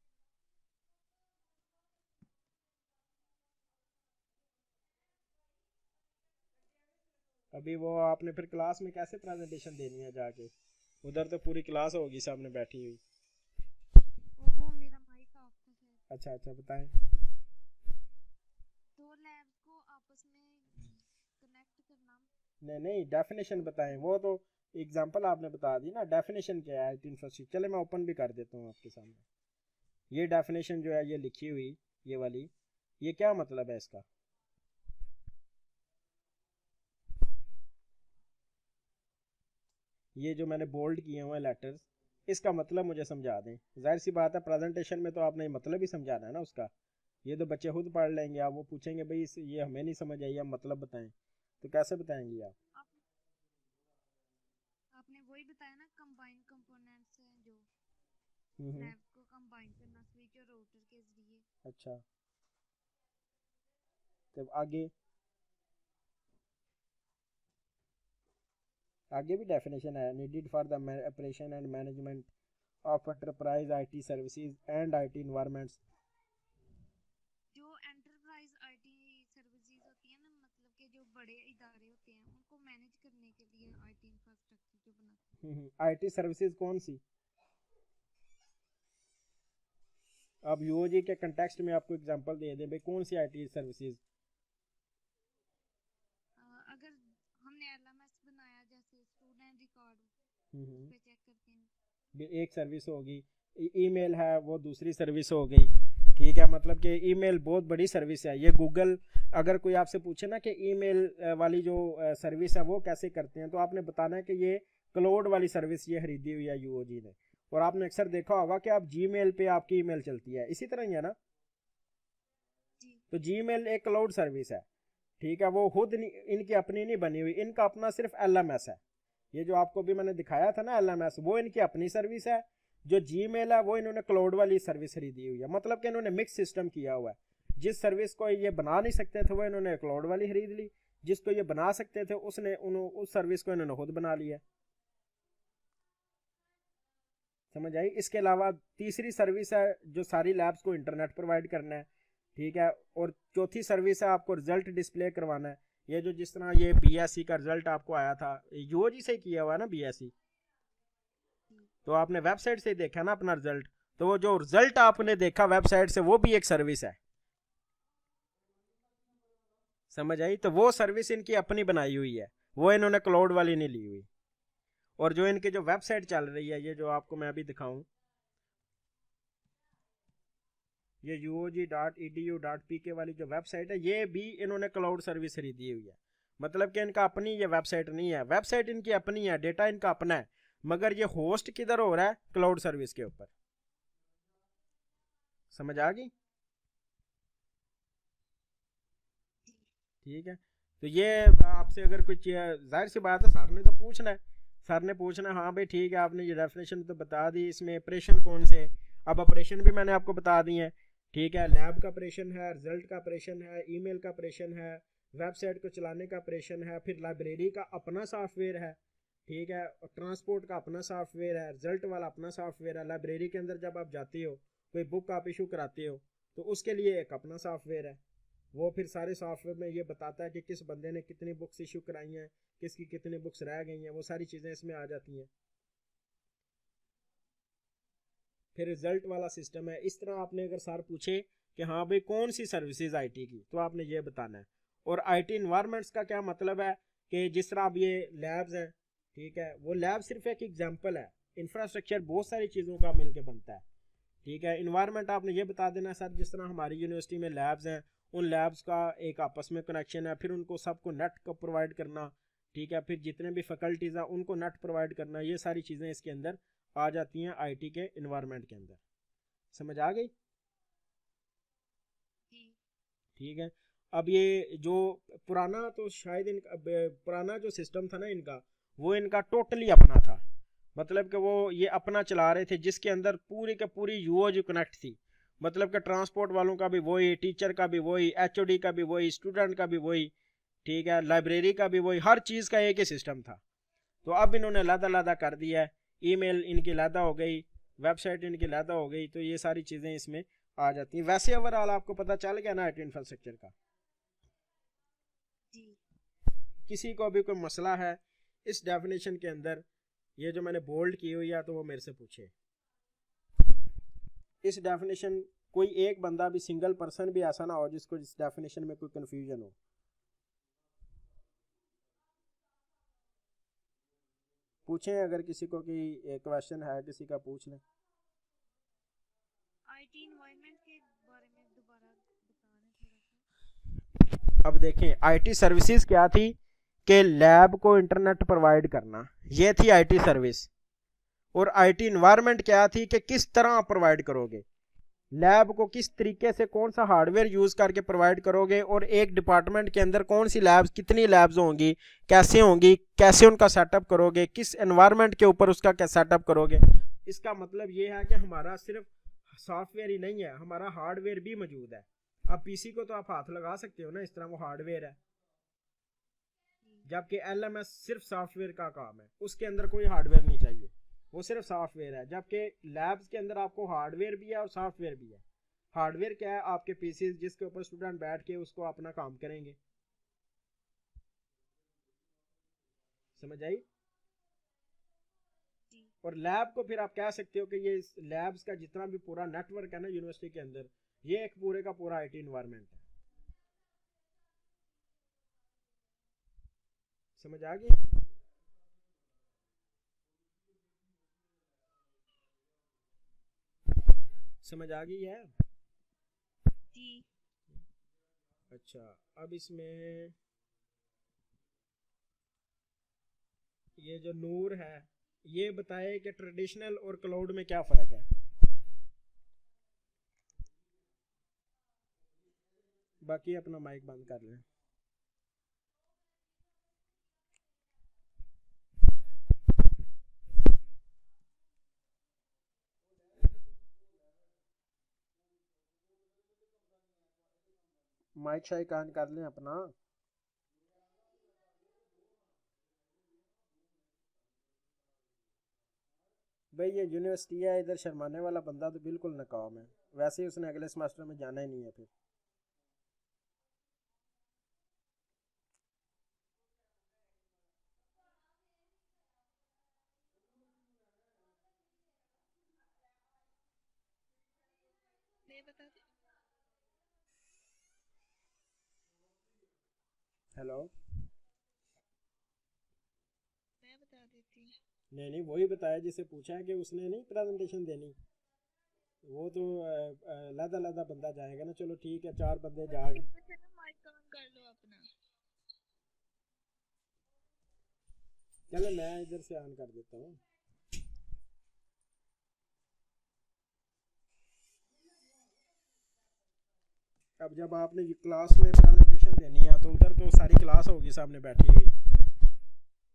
अभी वो आपने फिर क्लास में कैसे प्रेजेंटेशन देनी है जाके, उधर तो पूरी क्लास होगी सामने बैठी हुई। वो मेरा माइक ऑफ था शायद। अच्छा अच्छा, बताएं। दो लैब्स को आपस में कनेक्ट करना। नहीं, डेफिनेशन बताएं। वो तो एग्जांपल आपने बता दी ना, डेफिनेशन क्या है आईटी इंफ्रास्ट्रक्चर। चले मैं ओपन भी कर देता हूँ आपके सामने। ये डेफिनेशन जो है ये लिखी हुई, ये वाली, ये क्या मतलब है इसका? ये जो मैंने बोल्ड किए हुए हैं लेटर्स, इसका मतलब मुझे समझा दें। जाहिर सी बात है, प्रेजेंटेशन में तो आपने मतलब ही समझाना है ना उसका। ये तो बच्चे खुद पढ़ लेंगे, आप वो पूछेंगे भाई ये हमें नहीं समझ आई, आप मतलब बताएं, तो कैसे बताएंगे आप? आप, आपने वही बताया ना, कंबाइन कंपोनेंट्स हैं जो लैब को कंबाइन करना स्विच और राउटर के जरिए। अच्छा, तो आगे आगे भी डेफिनेशन है, needed for the operation and management of enterprise IT services and IT environments. जो एंटरप्राइज आईटी सर्विसेज होती है ना, मतलब कि जो बड़े इदारे होते हैं उनको मैनेज करने के लिए आईटी इंफ्रास्ट्रक्चर जो बनाते हैं। आईटी सर्विसेज कौन सी? अब यूओजी के कंटेक्स्ट में आपको एग्जांपल दे दें भाई, कौन सी आईटी सर्विसेज? अगर हमने एलएमएस बनाया, जैसे स्टूडेंट रिकॉर्ड पे चेक करते हैं, एक सर्विस होगी। ईमेल है वो दूसरी सर्विस हो गई। ठीक है, मतलब कि ईमेल बहुत बड़ी सर्विस है। ये गूगल, अगर कोई आपसे पूछे ना कि ईमेल वाली जो सर्विस है वो कैसे करते हैं, तो आपने बताना है कि ये क्लाउड वाली सर्विस ये खरीदी हुई है यूओजी ने। और आपने अक्सर देखा होगा कि आप जीमेल पे आपकी ईमेल चलती है, इसी तरह ही है ना। तो जीमेल एक क्लाउड सर्विस है। ठीक है, वो खुद इनकी अपनी नहीं बनी हुई, इनका अपना सिर्फ एलएमएस है। ये जो आपको भी मैंने दिखाया था ना एलएमएस, वो इनकी अपनी सर्विस है। जो जीमेल है वो इन्होंने क्लाउड वाली सर्विस खरीदी हुई है, मतलब कि इन्होंने मिक्स सिस्टम किया हुआ है। जिस सर्विस को ये बना नहीं सकते थे वो इन्होंने क्लाउड वाली खरीद ली, जिसको ये बना सकते थे उसने उस सर्विस को इन्होंने खुद बना लिया। समझ आई? इसके अलावा तीसरी सर्विस है जो सारी लैब्स को इंटरनेट प्रोवाइड करना है। ठीक है, और चौथी सर्विस है आपको रिजल्ट डिस्प्ले करवाना है। ये जो जिस तरह ये बीएससी का रिजल्ट आपको आया था, यूओजी से ही किया हुआ है ना बीएससी। तो आपने वेबसाइट से ही देखा ना अपना रिजल्ट, तो वो जो रिजल्ट आपने देखा वेबसाइट से वो भी एक सर्विस है, समझ आई? तो वो सर्विस इनकी अपनी बनाई हुई है, वो इन्होंने क्लाउड वाली नहीं ली हुई। और जो इनकी जो वेबसाइट चल रही है, ये जो आपको मैं अभी दिखाऊं, ये uog.edu.pk वाली जो वेबसाइट है, ये भी इन्होंने क्लाउड सर्विस खरीदी हुई है। मतलब कि इनका अपनी ये वेबसाइट नहीं है, वेबसाइट इनकी अपनी है, डेटा इनका अपना है, मगर ये होस्ट किधर हो रहा है? क्लाउड सर्विस के ऊपर। समझ आ गई? ठीक है। तो ये आपसे अगर कुछ, जाहिर सी बात है सर ने तो पूछना है, सर ने पूछना हाँ भाई ठीक है, आपने ये डेफिनेशन तो बता दी, इसमें ऑपरेशन कौन से, अब ऑपरेशन भी मैंने आपको बता दी है। ठीक है, लैब का ऑपरेशन है, रिजल्ट का ऑपरेशन है, ईमेल का ऑपरेशन है, वेबसाइट को चलाने का ऑपरेशन है, फिर लाइब्रेरी का अपना सॉफ्टवेयर है, ठीक है, और ट्रांसपोर्ट का अपना सॉफ्टवेयर है, रिजल्ट वाला अपना सॉफ्टवेयर है, लाइब्रेरी के अंदर जब आप जाते हो कोई बुक आप इशू कराते हो तो उसके लिए एक अपना सॉफ्टवेयर है, वो फिर सारे सॉफ्टवेयर में ये बताता है कि किस बंदे ने कितनी बुक्स इशू कराई हैं, किसकी कितनी बुक्स रह गई हैं, वो सारी चीज़ें इसमें आ जाती हैं। फिर रिजल्ट वाला सिस्टम है। इस तरह आपने अगर सर पूछे कि हाँ भाई कौन सी सर्विसेज आईटी की, तो आपने ये बताना है। और आईटी इन्वायरमेंट्स का क्या मतलब है कि जिस तरह अब ये लैब्स हैं, ठीक है, वो लैब सिर्फ एक एग्जाम्पल है, इंफ्रास्ट्रक्चर बहुत सारी चीज़ों का मिलकर बनता है। ठीक है, इन्वायरमेंट आपने ये बता देना सर, जिस तरह हमारी यूनिवर्सिटी में लैब्स हैं, उन लैब्स का एक आपस में कनेक्शन है, फिर उनको सबको नेट को प्रोवाइड करना, ठीक है, फिर जितने भी फैकल्टीज हैं उनको नेट प्रोवाइड करना, ये सारी चीज़ें इसके अंदर आ जाती हैं आईटी के इन्वायरमेंट के अंदर। समझ आ गई? ठीक है। अब ये जो पुराना, तो शायद इनका पुराना जो सिस्टम था ना इनका, वो इनका टोटली अपना था, मतलब कि वो ये अपना चला रहे थे, जिसके अंदर पूरी के पूरी यूओजी कनेक्ट थी, मतलब कि ट्रांसपोर्ट वालों का भी वही, टीचर का भी वही, एचओडी का भी वही, स्टूडेंट का भी वही, ठीक है, लाइब्रेरी का भी वही, हर चीज़ का एक ही सिस्टम था। तो अब इन्होंने लादा लादा कर दिया है, ईमेल इनकी लादा हो गई, वेबसाइट इनकी लादा हो गई, तो ये सारी चीज़ें इसमें आ जाती हैं। वैसे ओवरऑल आपको पता चल गया ना आईटी इंफ्रास्ट्रक्चर का? जी। किसी को अभी कोई मसला है इस डेफिनेशन के अंदर, ये जो मैंने बोल्ड की हुई है, तो वो मेरे से पूछे। इस डेफिनेशन, कोई एक बंदा भी, सिंगल पर्सन भी ऐसा ना हो जिसको इस डेफिनेशन में कोई कंफ्यूजन हो। पूछें अगर किसी को कोई क्वेश्चन है, किसी का पूछ लें। आईटी एनवायरनमेंट के बारे में दोबारा बता दें थोड़ा सा। अब देखें, आईटी सर्विसेज क्या थी कि लैब को इंटरनेट प्रोवाइड करना, ये थी आईटी सर्विस। और आईटी इन्वायरमेंट क्या थी कि किस तरह आप प्रोवाइड करोगे, लैब को किस तरीके से, कौन सा हार्डवेयर यूज करके प्रोवाइड करोगे, और एक डिपार्टमेंट के अंदर कौन सी लैब्स, कितनी लैब्स होंगी, कैसे उनका सेटअप करोगे, किस एनवायरनमेंट के ऊपर उसका क्या सेटअप करोगे। इसका मतलब ये है कि हमारा सिर्फ सॉफ्टवेयर ही नहीं है, हमारा हार्डवेयर भी मौजूद है। अब पीसी को तो आप हाथ लगा सकते हो ना, इस तरह वो हार्डवेयर है, जबकि एलएमएस सिर्फ सॉफ्टवेयर का काम है, उसके अंदर कोई हार्डवेयर नहीं चाहिए, वो सिर्फ सॉफ्टवेयर है। जबकि लैब्स के अंदर आपको हार्डवेयर भी है और सॉफ्टवेयर भी है। हार्डवेयर क्या है? आपके पीसी जिसके ऊपर स्टूडेंट बैठ के उसको अपना काम करेंगे। समझ आई? और लैब को फिर आप कह सकते हो कि ये लैब्स का जितना भी पूरा नेटवर्क है ना यूनिवर्सिटी के अंदर, ये एक पूरे का पूरा आईटी इन्वायरमेंट है। समझ आ गई? समझ आ गई है? जी। अच्छा, अब इसमें ये जो नूर है, ये बताए कि ट्रेडिशनल और क्लाउड में क्या फ़र्क है। बाकी अपना माइक बंद कर लें। माइक शाइक ऑन कर लें अपना। भाई ये यूनिवर्सिटी है, इधर शर्माने वाला बंदा तो बिल्कुल नाकाम है, वैसे ही उसने अगले सेमेस्टर में जाना ही नहीं है फिर। मैं बता दी। हेलो, मैं बता देती हूँ। नहीं नहीं, वही बताया जिसे पूछा है कि उसने नहीं प्रेजेंटेशन देनी। वो तो लदा लदा बंदा जाएगा ना। चलो ठीक है, 4 बंदे जा गए। इसमें से ना माइक ऑन कर लो अपना। चलो मैं इधर से ऑन कर देता हूँ। अब जब आपने क्लास में प्रेजेंटेशन देनी है तो उधर तो सारी क्लास होगी सामने बैठी हुई,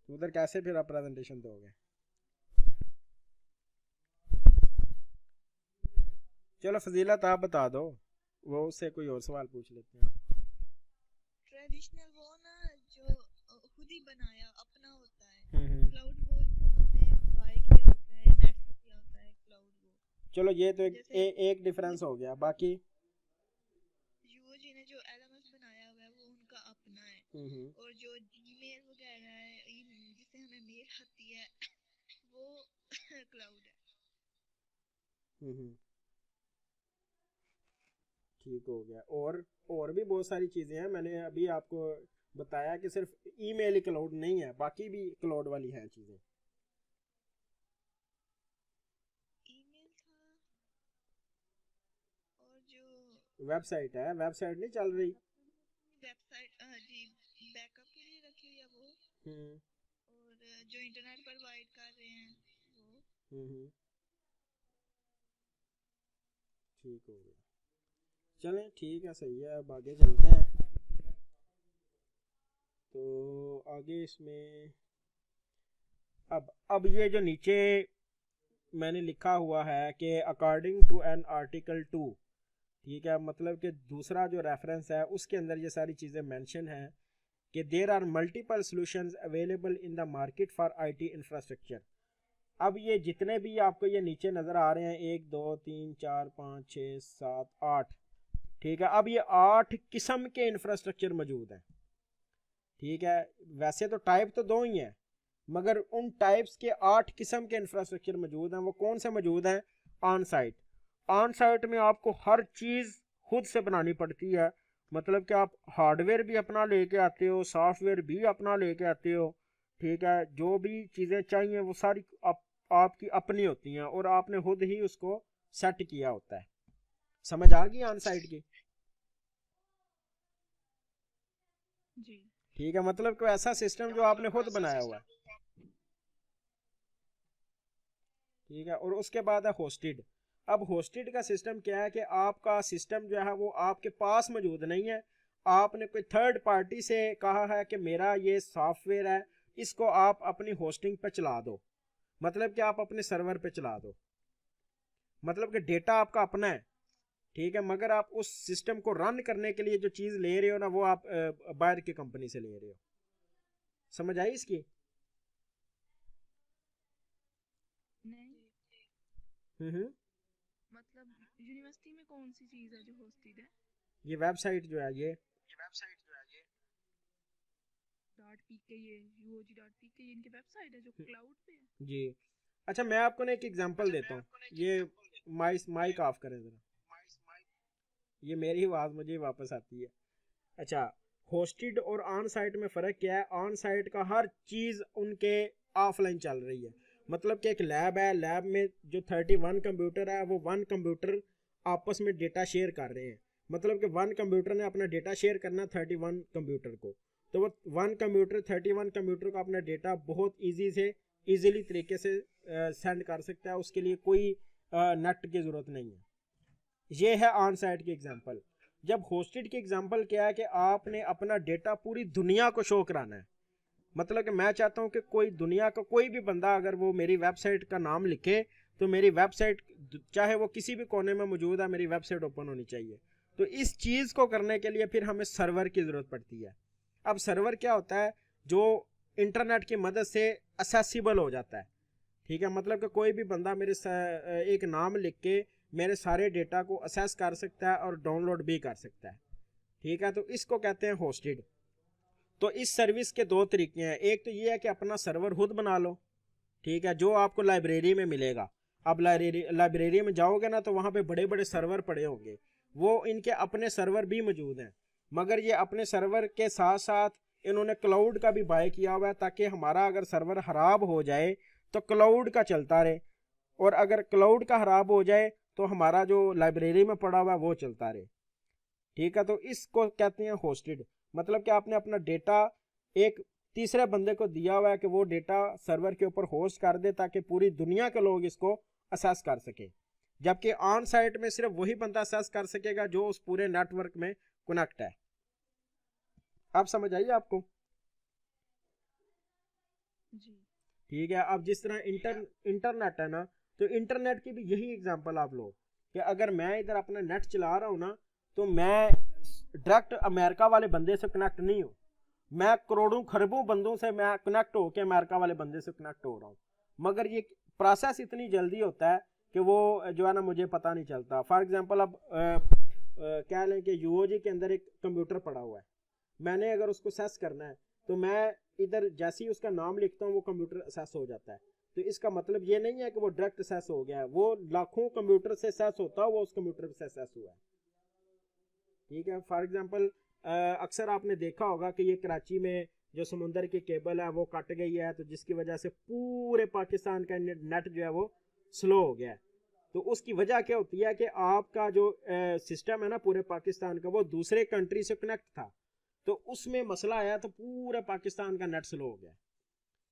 तो उधर कैसे फिर आप प्रेजेंटेशन दोगे? चलो फजीलत आप बता दो, वो उससे कोई और सवाल पूछ लेते हैं। ट्रेडिशनल वो ना जो खुद ही बनाया अपना होता है। हम्म। क्लाउड वो जो हमने बाय किया होता है, नेट से किया होता है क्लाउड वो। चलो ये तो जैसे एक डिफरेंस हो गया। बाकी यूओजी ने जो एलएमएस बनाया हुआ है वो उनका अपना है। हम्म और जो जीमेल वगैरह है जिससे हमें मेल आती है वो क्लाउड है। हम्म, ठीक हो गया। और भी बहुत सारी चीज़ें हैं। मैंने अभी आपको बताया कि सिर्फ ईमेल ही क्लाउड नहीं है, बाकी भी क्लाउड वाली हैं चीज़ें। ईमेल था और जो वेबसाइट है, वेबसाइट नहीं चल रही। वेबसाइट जी बैकअप के लिए रखी हुई है वो। हम्म और जो इंटरनेट प्रोवाइड कर रहे हैं वो। हम्म, ठीक हो गया। चलें ठीक है, सही है। अब आगे चलते हैं। तो आगे इसमें अब ये जो नीचे मैंने लिखा हुआ है कि अकॉर्डिंग टू एन आर्टिकल 2, ठीक है, मतलब कि दूसरा जो रेफरेंस है उसके अंदर ये सारी चीज़ें मेंशन हैं कि there are multiple solutions available in the market for IT infrastructure. अब ये जितने भी आपको ये नीचे नज़र आ रहे हैं, 1 2 3 4 5 6 7 8, ठीक है, अब ये 8 किस्म के इंफ्रास्ट्रक्चर मौजूद हैं। ठीक है, वैसे तो टाइप तो 2 ही हैं, मगर उन टाइप्स के 8 किस्म के इंफ्रास्ट्रक्चर मौजूद हैं। वो कौन से मौजूद हैं? On site. ऑन साइट में आपको हर चीज़ खुद से बनानी पड़ती है। मतलब कि आप हार्डवेयर भी अपना लेके आते हो, सॉफ्टवेयर भी अपना लेके आते हो। ठीक है, जो भी चीज़ें चाहिए वो सारी आपकी अपनी होती हैं और आपने खुद ही उसको सेट किया होता है। समझ आ गई ऑन साइट की? जी। ठीक है, मतलब कोई ऐसा सिस्टम जो आपने खुद बनाया हुआ है। ठीक है, और उसके बाद है होस्टेड। अब होस्टेड का सिस्टम क्या है कि आपका सिस्टम जो है वो आपके पास मौजूद नहीं है। आपने कोई थर्ड पार्टी से कहा है कि मेरा ये सॉफ्टवेयर है, इसको आप अपनी होस्टिंग पे चला दो। मतलब कि आप अपने सर्वर पे चला दो। मतलब कि डेटा आपका अपना है, ठीक है, मगर आप उस सिस्टम को रन करने के लिए जो चीज़ ले रहे हो ना, वो आप बाहर की कंपनी से ले रहे हो। समझ आई इसकी? नहीं, हम्म, मतलब यूनिवर्सिटी में कौन सी चीज़ है जो होस्टेड है? ये वेबसाइट जो है ये .pk, ये UOG.pk, ये इनकी वेबसाइट है जो क्लाउड पे है। जी। अच्छा, मैं आपको ना एक एग्जांपल देता हूँ। ये माइक ऑफ करें ज़रा, ये मेरी आवाज़ मुझे वापस आती है। अच्छा, होस्टेड और ऑन साइट में फ़र्क क्या है? ऑन साइट का हर चीज़ उनके ऑफलाइन चल रही है। मतलब कि एक लैब है, लैब में जो 31 कंप्यूटर है वो 1 कंप्यूटर आपस में डेटा शेयर कर रहे हैं। मतलब कि 1 कंप्यूटर ने अपना डेटा शेयर करना 31 कंप्यूटर को, तो वो 1 कंप्यूटर 31 कंप्यूटर को अपना डेटा बहुत ईजीली तरीके से सेंड कर सकता है। उसके लिए कोई नेट की ज़रूरत नहीं है। ये है ऑन साइट की एग्जांपल। जब होस्टेड की एग्जांपल क्या है कि आपने अपना डेटा पूरी दुनिया को शो कराना है। मतलब कि मैं चाहता हूं कि कोई दुनिया का कोई भी बंदा अगर वो मेरी वेबसाइट का नाम लिखे तो मेरी वेबसाइट, चाहे वो किसी भी कोने में मौजूद है, मेरी वेबसाइट ओपन होनी चाहिए। तो इस चीज़ को करने के लिए फिर हमें सर्वर की ज़रूरत पड़ती है। अब सर्वर क्या होता है? जो इंटरनेट की मदद से असेसिबल हो जाता है। ठीक है, मतलब कि कोई भी बंदा मेरे एक नाम लिख के मेरे सारे डेटा को असेस कर सकता है और डाउनलोड भी कर सकता है। ठीक है, तो इसको कहते हैं होस्टेड। तो इस सर्विस के 2 तरीके हैं। एक तो ये है कि अपना सर्वर खुद बना लो, ठीक है, जो आपको लाइब्रेरी में मिलेगा। आप लाइब्रेरी में जाओगे ना तो वहाँ पे बड़े बड़े सर्वर पड़े होंगे, वो इनके अपने सर्वर भी मौजूद हैं, मगर ये अपने सर्वर के साथ साथ इन्होंने क्लाउड का भी बाय किया हुआ है, ताकि हमारा अगर सर्वर खराब हो जाए तो क्लाउड का चलता रहे, और अगर क्लाउड का खराब हो जाए तो हमारा जो लाइब्रेरी में पड़ा हुआ है वो चलता रहे। ठीक है, तो इसको कहते हैं होस्टेड। मतलब कि आपने अपना डेटा एक तीसरे बंदे को दिया हुआ है कि वो डेटा सर्वर के ऊपर होस्ट कर दे, ताकि पूरी दुनिया के लोग इसको असेस कर सके, जबकि ऑन साइट में सिर्फ वही बंदा असेस कर सकेगा जो उस पूरे नेटवर्क में कनेक्ट है। आप समझ आइए आपको? जी ठीक है, अब जिस तरह इंटरनेट है ना, तो इंटरनेट की भी यही एग्जांपल आप लो कि अगर मैं इधर अपना नेट चला रहा हूँ ना, तो मैं डायरेक्ट अमेरिका वाले बंदे से कनेक्ट नहीं हूँ, मैं करोड़ों खरबों बंदों से मैं कनेक्ट होकर अमेरिका वाले बंदे से कनेक्ट हो रहा हूँ, मगर ये प्रोसेस इतनी जल्दी होता है कि वो जो है ना मुझे पता नहीं चलता। फॉर एग्जांपल अब कह लें कि यूओजी के अंदर एक कंप्यूटर पड़ा हुआ है, मैंने अगर उसको सेस करना है तो मैं इधर जैसे ही उसका नाम लिखता हूँ वो कंप्यूटर असेस हो जाता है। तो इसका मतलब ये नहीं है कि वो डायरेक्ट असेस हो गया है, वो लाखों कंप्यूटर से असेस होता है, वो उस कंप्यूटर से असेस हुआ है। ठीक है, फॉर एग्जांपल अक्सर आपने देखा होगा कि ये कराची में जो समुंदर की केबल है वो कट गई है, तो जिसकी वजह से पूरे पाकिस्तान का नेट जो है वो स्लो हो गया है। तो उसकी वजह क्या होती है कि आपका जो सिस्टम है ना पूरे पाकिस्तान का, वो दूसरे कंट्री से कनेक्ट था, तो उसमें मसला आया तो पूरे पाकिस्तान का नेट स्लो हो गया।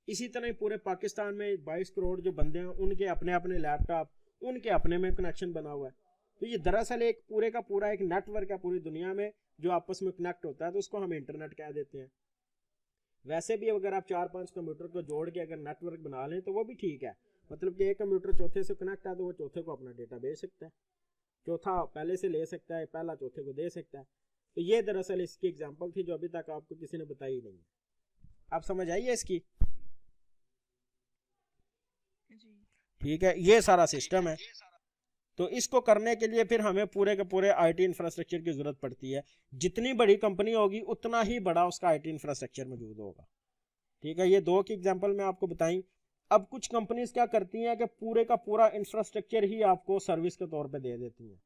इसी तरह ही पूरे पाकिस्तान में 22 करोड़ जो बंदे हैं उनके अपने अपने लैपटॉप, उनके अपने में कनेक्शन बना हुआ है। तो ये दरअसल एक पूरे का पूरा एक नेटवर्क है पूरी दुनिया में जो आपस में कनेक्ट होता है, तो उसको हम इंटरनेट कह देते हैं। वैसे भी अगर आप 4-5 कंप्यूटर को जोड़ के अगर नेटवर्क बना लें तो वो भी ठीक है, मतलब कि एक कंप्यूटर चौथे से कनेक्ट है तो वो चौथे को अपना डेटा भेज सकता है, चौथा पहले से ले सकता है, पहला चौथे को दे सकता है। तो ये दरअसल इसकी एग्जांपल थी जो अभी तक आपको किसी ने बताई नहीं। आप समझ आइए इसकी? जी ठीक है, ये सारा सिस्टम है। तो इसको करने के लिए फिर हमें पूरे के पूरे आईटी इंफ्रास्ट्रक्चर की जरूरत पड़ती है। जितनी बड़ी कंपनी होगी उतना ही बड़ा उसका आईटी इंफ्रास्ट्रक्चर मौजूद होगा। ठीक है, ये दो की एग्जांपल मैं आपको बताई। अब कुछ कंपनीज क्या करती हैं कि पूरे का पूरा इंफ्रास्ट्रक्चर ही आपको सर्विस के तौर पे दे देती हैं,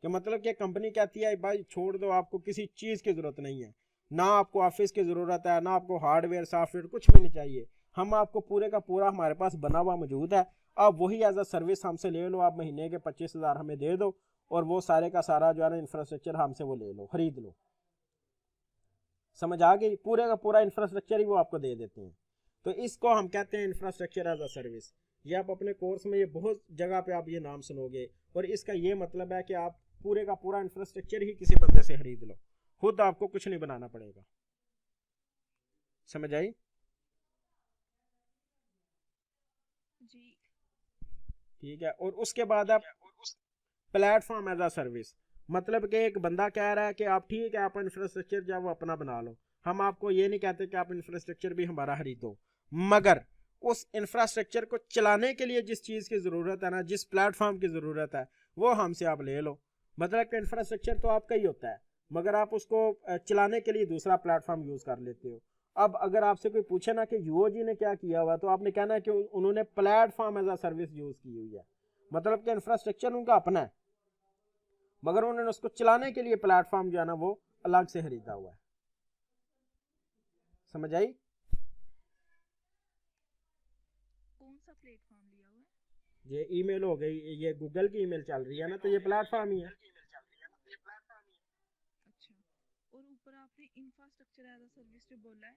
कि मतलब कि कंपनी कहती है भाई छोड़ दो, आपको किसी चीज़ की ज़रूरत नहीं है, ना आपको ऑफिस की ज़रूरत है, ना आपको हार्डवेयर सॉफ्टवेयर कुछ भी नहीं चाहिए, हम आपको पूरे का पूरा हमारे पास बना हुआ मौजूद है, आप वही एज अ सर्विस हमसे ले लो, आप महीने के 25,000 हमें दे दो और वो सारे का सारा जो है ना इंफ्रास्ट्रक्चर हमसे वो ले लो, खरीद लो। समझ आ गई? पूरे का पूरा इंफ्रास्ट्रक्चर ही वो आपको दे देते हैं। तो इसको हम कहते हैं इंफ्रास्ट्रक्चर एज अ सर्विस। ये आप अपने कोर्स में ये बहुत जगह पे आप ये नाम सुनोगे, और इसका ये मतलब है कि आप पूरे का पूरा इंफ्रास्ट्रक्चर ही किसी बंदे से खरीद लो, खुद आपको कुछ नहीं बनाना पड़ेगा। समझ आई? जी ठीक है, और उसके बाद आप प्लेटफॉर्म एज अ सर्विस, मतलब कि एक बंदा कह रहा है कि आप ठीक है आप इंफ्रास्ट्रक्चर जो है वो अपना बना लो, हम आपको ये नहीं कहते कि आप इंफ्रास्ट्रक्चर भी हमारा खरीदो, मगर उस इंफ्रास्ट्रक्चर को चलाने के लिए जिस चीज़ की ज़रूरत है ना, जिस प्लेटफॉर्म की ज़रूरत है, वो हमसे आप ले लो। मतलब कि इंफ्रास्ट्रक्चर तो आपका ही होता है, मगर आप उसको चलाने के लिए दूसरा प्लेटफॉर्म यूज़ कर लेते हो। अब अगर आपसे कोई पूछे ना कि यूओजी ने क्या किया हुआ, तो आपने कहना है कि उन्होंने platform as a service use की हुई है, मतलब कि इंफ्रास्ट्रक्चर उनका अपना है, मगर उन्होंने उसको चलाने के लिए प्लेटफॉर्म जो है ना वो अलग से खरीदा हुआ है। समझ आई? कौन सा प्लेटफॉर्म लिया हुआ है? ये ईमेल हो गई, ये गूगल की ईमेल चल रही है ना, तो ये प्लेटफॉर्म ही है। अच्छा, और ऊपर आपने इंफ्रास्ट्रक्चर एज अ सर्विस जो बोला है,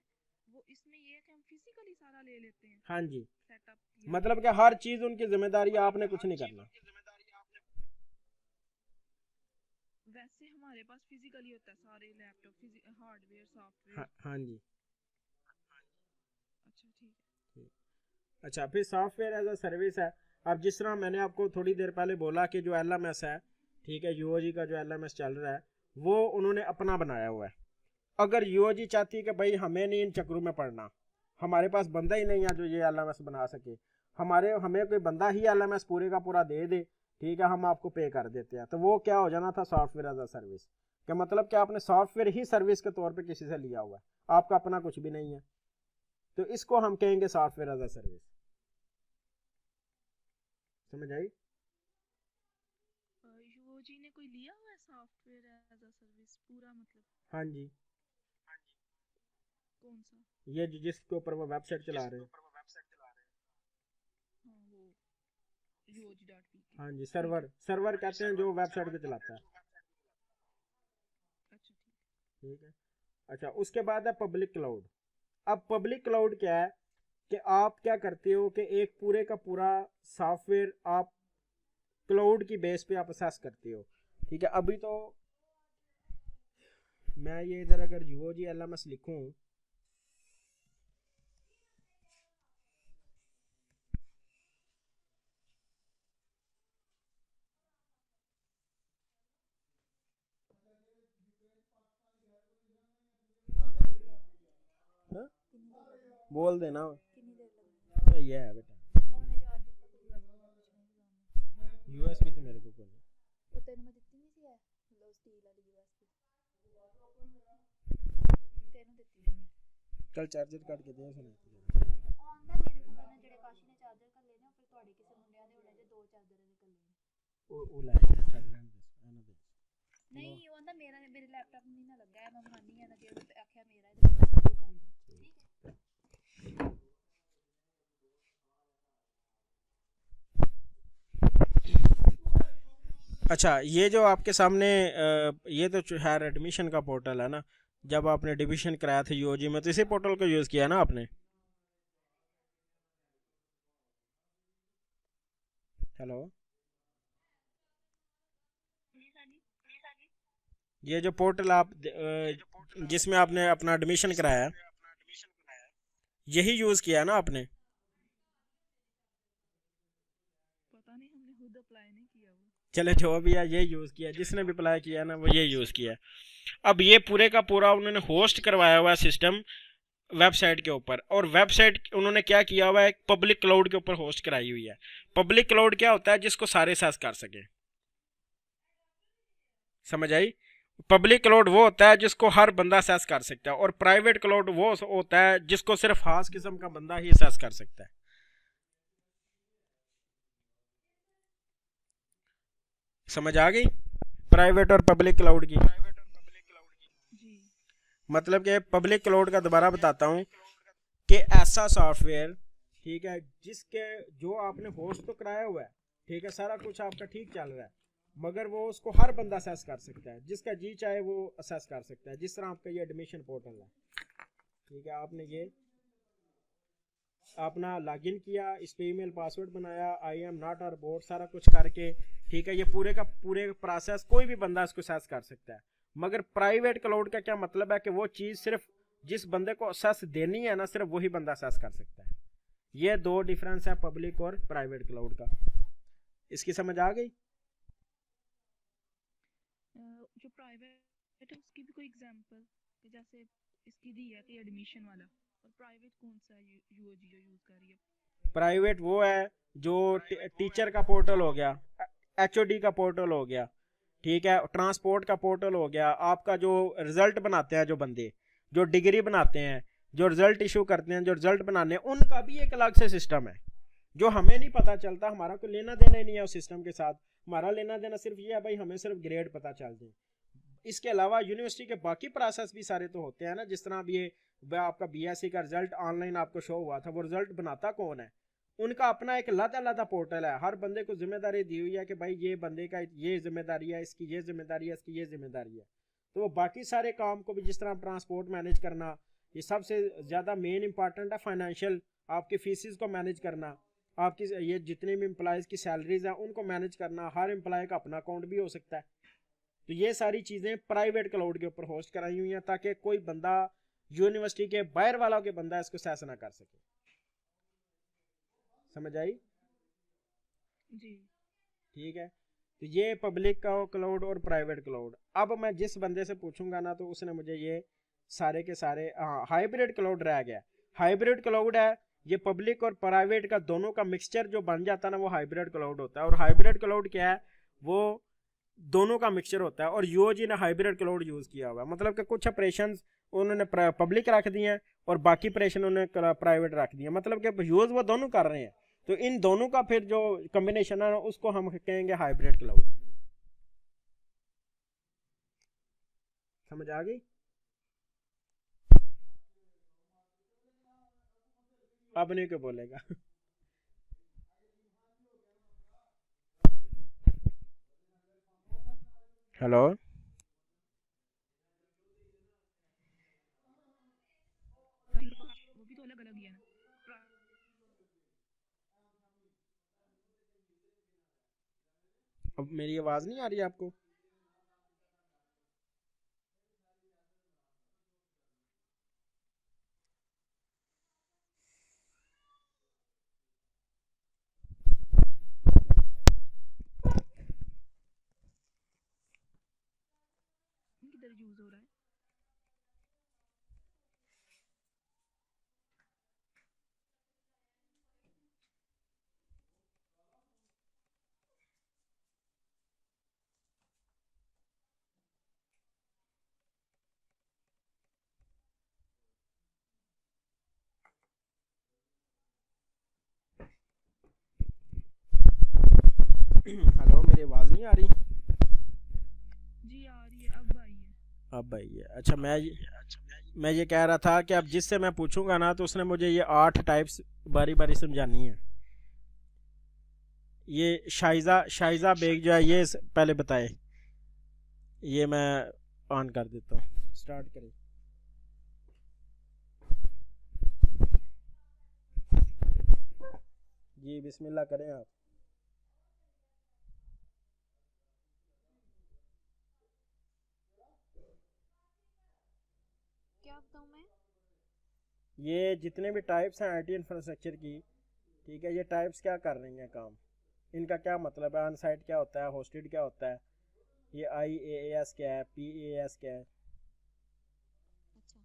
वो इसमें ये है कि हम फिजिकली सारा ले लेते हैं हाँ जी, सेटअप या मतलब कि हर चीज़ उनकी जिम्मेदारी, आपने कुछ नहीं करना। वैसे हमारे पास फिजिकली होता है सारे लैपटॉप, हार्डवेयर सॉफ्टवेयर। हाँ हाँ जी। अच्छा ठीक है। अच्छा, फिर सॉफ्टवेयर एज अ सर्विस है। अब जिस तरह मैंने आपको थोड़ी देर पहले बोला कि जो एलएमएस है, ठीक है, यूओजी का जो एलएमएस चल रहा है वो उन्होंने अपना बनाया हुआ है। अगर यूओजी चाहती है कि भाई हमें नहीं इन चक्रों में पड़ना, हमारे पास बंदा ही नहीं है जो ये एलएमएस बना सके, हमें कोई बंदा ही एलएमएस पूरे का पूरा दे दे, ठीक है, हम आपको पे कर देते हैं, तो वो क्या हो जाना था, सॉफ्टवेयर एज अ सर्विस। क्या मतलब कि आपने सॉफ्टवेयर ही सर्विस के तौर पे किसी से लिया हुआ है, आपका अपना कुछ भी नहीं है, तो इसको हम कहेंगे सॉफ्टवेयर एज अ सर्विस। समझ आई? लिया हुआ है सॉफ्टवेयर एज अ सर्विस पूरा, मतलब हाँ जी, कौन सा? ये जिसके ऊपर वो वेबसाइट चला रहे हैं। हाँ वो UOG.pk। हाँ जी, ठीक है, सर्वर कहते हैं जो वेबसाइट को चलाता है। अच्छा ठीक। ठीक है। अच्छा, उसके बाद है पब्लिक क्लाउड। अब पब्लिक क्लाउड क्या है कि आप क्या करते हो कि एक पूरे का पूरा सॉफ्टवेयर आप क्लाउड की बेस पे आप असेस करते हो। ठीक है, अभी तो मैं ये इधर अगर UOG LMS लिखूं, हाँ? बोल देना। ये है बेटा, USB तो मेरे को कोई नहीं। कल चार्जर काट के दे सुना ਉਹ ਲੈ ਜਾ ਛੱਡ ਰਹਿਣ ਦੇ ਇਹਨਾਂ ਦੇ ਨਹੀਂ ਉਹ ਨਾ ਮੇਰੇ ਲੈਪਟਾਪ ਨਹੀਂ ਨਾ ਲੱਗਾ ਹੈ, ਮੈਂ ਮੰਨੀ ਆ ਨਾ ਜੇ ਉਹ ਆਖਿਆ ਮੇਰਾ ਇਹਦੇ ਵਿੱਚ ਉਹ ਕਰ ਦੇ, ਠੀਕ ਹੈ। अच्छा, ये जो आपके सामने ये तो है एडमिशन का पोर्टल है ना। जब आपने एडमिशन कराया था UOG में तो इसी पोर्टल को यूज़ किया ना आपने। हेलो, ये जो पोर्टल आप जिसमें आपने अपना एडमिशन कराया है, यही यूज़ किया ना आपने। पता नहीं, हमने खुद अप्लाई नहीं किया वो। चले जो भी है, ये यूज़ किया, जिसने भी अप्लाई किया ना वो ये यूज़ किया। अब ये पूरे का पूरा उन्होंने होस्ट करवाया हुआ है सिस्टम वेबसाइट के ऊपर, और वेबसाइट उन्होंने क्या किया हुआ है, पब्लिक क्लाउड के ऊपर होस्ट कराई हुई है। पब्लिक क्लाउड क्या होता है, जिसको सारे एक्सेस कर सके। समझ आई? पब्लिक क्लाउड वो होता है जिसको हर बंदा एक्सेस कर सकता है, और प्राइवेट क्लाउड वो होता है जिसको सिर्फ खास किस्म का बंदा ही एक्सेस कर सकता है। समझ आ गई प्राइवेट और पब्लिक क्लाउड की? जी मतलब कि पब्लिक क्लाउड का दोबारा बताता हूँ कि ऐसा सॉफ्टवेयर, ठीक है, जिसके जो आपने होस्ट तो कराया हुआ है, ठीक है, सारा कुछ आपका ठीक चल रहा है, मगर वो उसको हर बंदा असेस कर सकता है, जिसका जी चाहे वो असेस कर सकता है। जिस तरह आपका ये एडमिशन पोर्टल है, ठीक है, आपने ये अपना लॉगिन किया, इस पे ईमेल पासवर्ड बनाया, आई एम नॉट और बोर्ड सारा कुछ करके, ठीक है, ये पूरे का पूरे प्रोसेस कोई भी बंदा इसको असेस कर सकता है। मगर प्राइवेट क्लाउड का क्या मतलब है कि वो चीज़ सिर्फ जिस बंदे को असेस देनी है ना, सिर्फ वही बंदा असेस कर सकता है। ये दो डिफरेंस है पब्लिक और प्राइवेट क्लाउड का। इसकी समझ आ गई? जो प्राइवेट है उसकी भी कोई एग्जांपल, जैसे इसकी दी है कि एडमिशन वाला, और प्राइवेट कौन सा है UOG जो यूज कर रही है? प्राइवेट वो है जो टीचर का पोर्टल हो गया, HOD का पोर्टल हो गया, ठीक है, ट्रांसपोर्ट का पोर्टल हो गया, आपका जो रिजल्ट बनाते हैं, जो बंदे जो डिग्री बनाते हैं, जो रिजल्ट इशू करते हैं, जो रिजल्ट बनाने हैं, उनका भी एक अलग से सिस्टम है जो हमें नहीं पता चलता। हमारा कोई लेना देना ही नहीं है उस सिस्टम के साथ। हमारा लेना देना सिर्फ ये है भाई, हमें सिर्फ ग्रेड पता चल जाए। इसके अलावा यूनिवर्सिटी के बाकी प्रोसेस भी सारे तो होते हैं ना। जिस तरह अब ये आपका BSc का रिजल्ट ऑनलाइन आपको शो हुआ था, वो रिजल्ट बनाता कौन है? उनका अपना एक अलग पोर्टल है। हर बंदे को जिम्मेदारी दी हुई है कि भाई ये बंदे का ये जिम्मेदारी है, इसकी ये जिम्मेदारी है, इसकी ये जिम्मेदारी है। तो वो बाकी सारे काम को भी, जिस तरह ट्रांसपोर्ट मैनेज करना, ये सबसे ज़्यादा मेन इंपॉर्टेंट है। फाइनेंशियल आपकी फीसिस को मैनेज करना, आपकी ये जितने भी एम्प्लॉयज़ की सैलरीज हैं उनको मैनेज करना, हर एम्प्लॉय का अपना अकाउंट भी हो सकता है। तो ये सारी चीज़ें प्राइवेट क्लाउड के ऊपर होस्ट कराई हुई हैं, ताकि कोई बंदा यूनिवर्सिटी के बाहर वालों के बंदा इसको एक्सेस ना कर सके। समझ आई? जी ठीक है, तो ये पब्लिक का क्लाउड और प्राइवेट क्लाउड। अब मैं जिस बंदे से पूछूंगा ना, तो उसने मुझे ये सारे के सारे, हाँ, हाइब्रिड क्लाउड रह गया। हाइब्रिड क्लाउड है ये पब्लिक और प्राइवेट का दोनों का मिक्सचर जो बन जाता है ना, वो हाइब्रिड क्लाउड होता है। और हाइब्रिड क्लाउड क्या है? वो दोनों का मिक्सचर होता है। और UOG ने हाइब्रिड क्लाउड यूज़ किया हुआ है, मतलब कि कुछ ऑपरेशन उन्होंने पब्लिक रख दिए हैं और बाकी ऑपरेशन उन्होंने प्राइवेट रख दिए, मतलब कि यूज़ वो दोनों कर रहे हैं। तो इन दोनों का फिर जो कॉम्बिनेशन है उसको हम कहेंगे हाइब्रिड क्लाउड। समझ आ गई? अब नहीं क्यों बोलेगा? हेलो। वो भी तो अलग अलग ही है ना। अब मेरी आवाज नहीं आ रही आपको? किधर यूज हो रहा है? हेलो, मेरी आवाज नहीं आ रही? जी आ रही है, अब आई है। अब भाई ये अच्छा, मैं ये कह रहा था कि अब जिससे मैं पूछूंगा ना तो उसने मुझे ये 8 टाइप्स बारी बारी समझानी है। ये शाइजा बेग जो है ये पहले बताए। ये मैं ऑन कर देता हूँ, स्टार्ट करें। जी बिस्मिल्लाह करें आप। क्या बताऊँ मैं? ये जितने भी टाइप्स हैं आईटी इंफ्रास्ट्रक्चर की, ठीक है, ये टाइप्स क्या कर रही हैं काम, इनका क्या मतलब है, ऑन साइट क्या होता है, होस्टेड क्या होता है, ये IaaS क्या है, PaaS क्या है। अच्छा,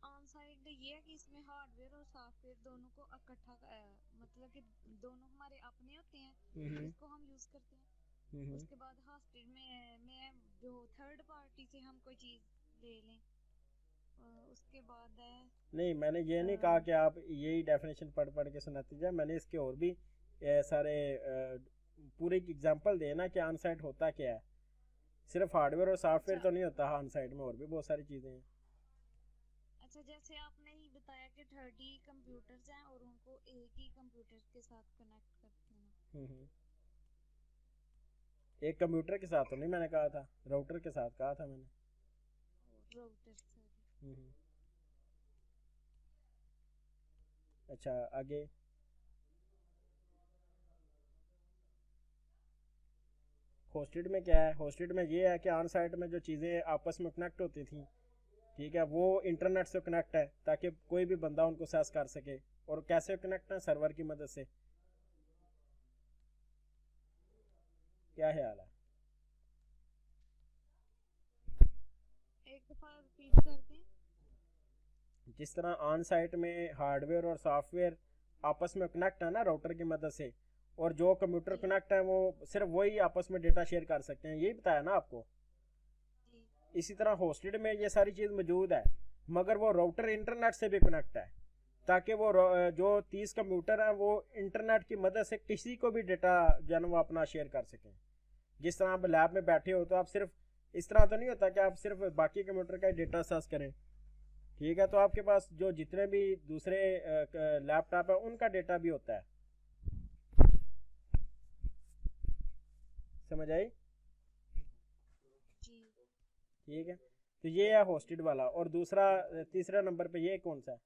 ऑन साइड ये है कि इसमें हार्डवेयर और सॉफ्टवेयर दोनों को इकट्ठा मतलब कि दोनों हमारे अपने होते हैं हम्म जिसको हम यूज करते हैं। हम्म। उसके बाद हॉस्टेड में जो थर्ड पार्टी से हम कोई चीज ले लें। उसके बाद है नहीं, मैंने ये नहीं कहा कि आप यही डेफिनेशन पढ़ पढ़ के सुनाती जाए, मैंने इसके और भी सारे पूरे एग्जांपल देना कि ऑन साइट होता क्या है। सिर्फ हार्डवेयर और सॉफ्टवेयर अच्छा तो नहीं होता ऑन साइट में, और भी बहुत सारी चीज़ें हैं। अच्छा, जैसे आपने ही बताया कि 30 कंप्यूटर्स हैं और उनको एक ही कंप्यूटर के साथ कनेक्ट करते हैं। हम्म। एक कंप्यूटर के साथ तो नहीं मैंने कहा था, राउटर के साथ कहा था मैंने। Router sir. हम्म। अच्छा, आगे। होस्टेड में क्या है, होस्टेड में ये है कि ऑन साइट में जो चीज़ें आपस में कनेक्ट होती थी, ठीक है, वो इंटरनेट से कनेक्ट है ताकि कोई भी बंदा उनको एक्सेस कर सके। और कैसे कनेक्ट है, सर्वर की मदद से। क्या ख्याल है? एक दफा रिपीट कर दें। जिस तरह ऑन साइट में हार्डवेयर और सॉफ्टवेयर आपस में कनेक्ट है ना राउटर की मदद से, और जो कंप्यूटर जी कनेक्ट है वो सिर्फ वही आपस में डेटा शेयर कर सकते हैं, यही बताया ना आपको। जी इसी तरह होस्टेड में ये सारी चीज़ मौजूद है, मगर वो राउटर इंटरनेट से भी कनेक्ट है ताकि वो जो 30 कंप्यूटर हैं वो इंटरनेट की मदद से किसी को भी डेटा जो है ना वो अपना शेयर कर सकें। जिस तरह आप लैब में बैठे हो तो आप सिर्फ इस तरह तो नहीं होता कि आप सिर्फ बाकी कंप्यूटर का डेटा एक्सेस करें, ठीक है, तो आपके पास जो जितने भी दूसरे लैपटॉप है उनका डेटा भी होता है। समझ आई? जी। ठीक है, तो ये है होस्टेड वाला। और दूसरा तीसरा नंबर पे ये कौन सा है?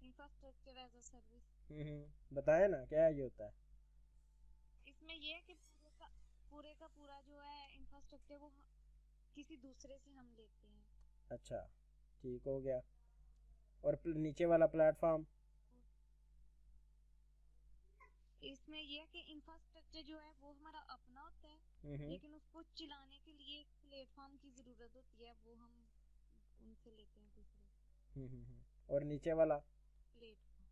Infrastructure as a service. बताए ना क्या ये होता है। इसमें ये है कि पूरे का पूरा जो है इंफ्रास्ट्रक्चर वो किसी दूसरे से हम लेते हैं। अच्छा, ठीक हो गया। और नीचे वाला प्लेटफॉर्म? इसमें ये है कि इंफ्रास्ट्रक्चर जो है वो हमारा अपना होता है हम्म लेकिन उसको चलाने के लिए एक प्लेटफॉर्म की जरूरत होती है, वो हम उनसे लेते हैं दूसरे और नीचे वाला? प्लेटफॉर्म।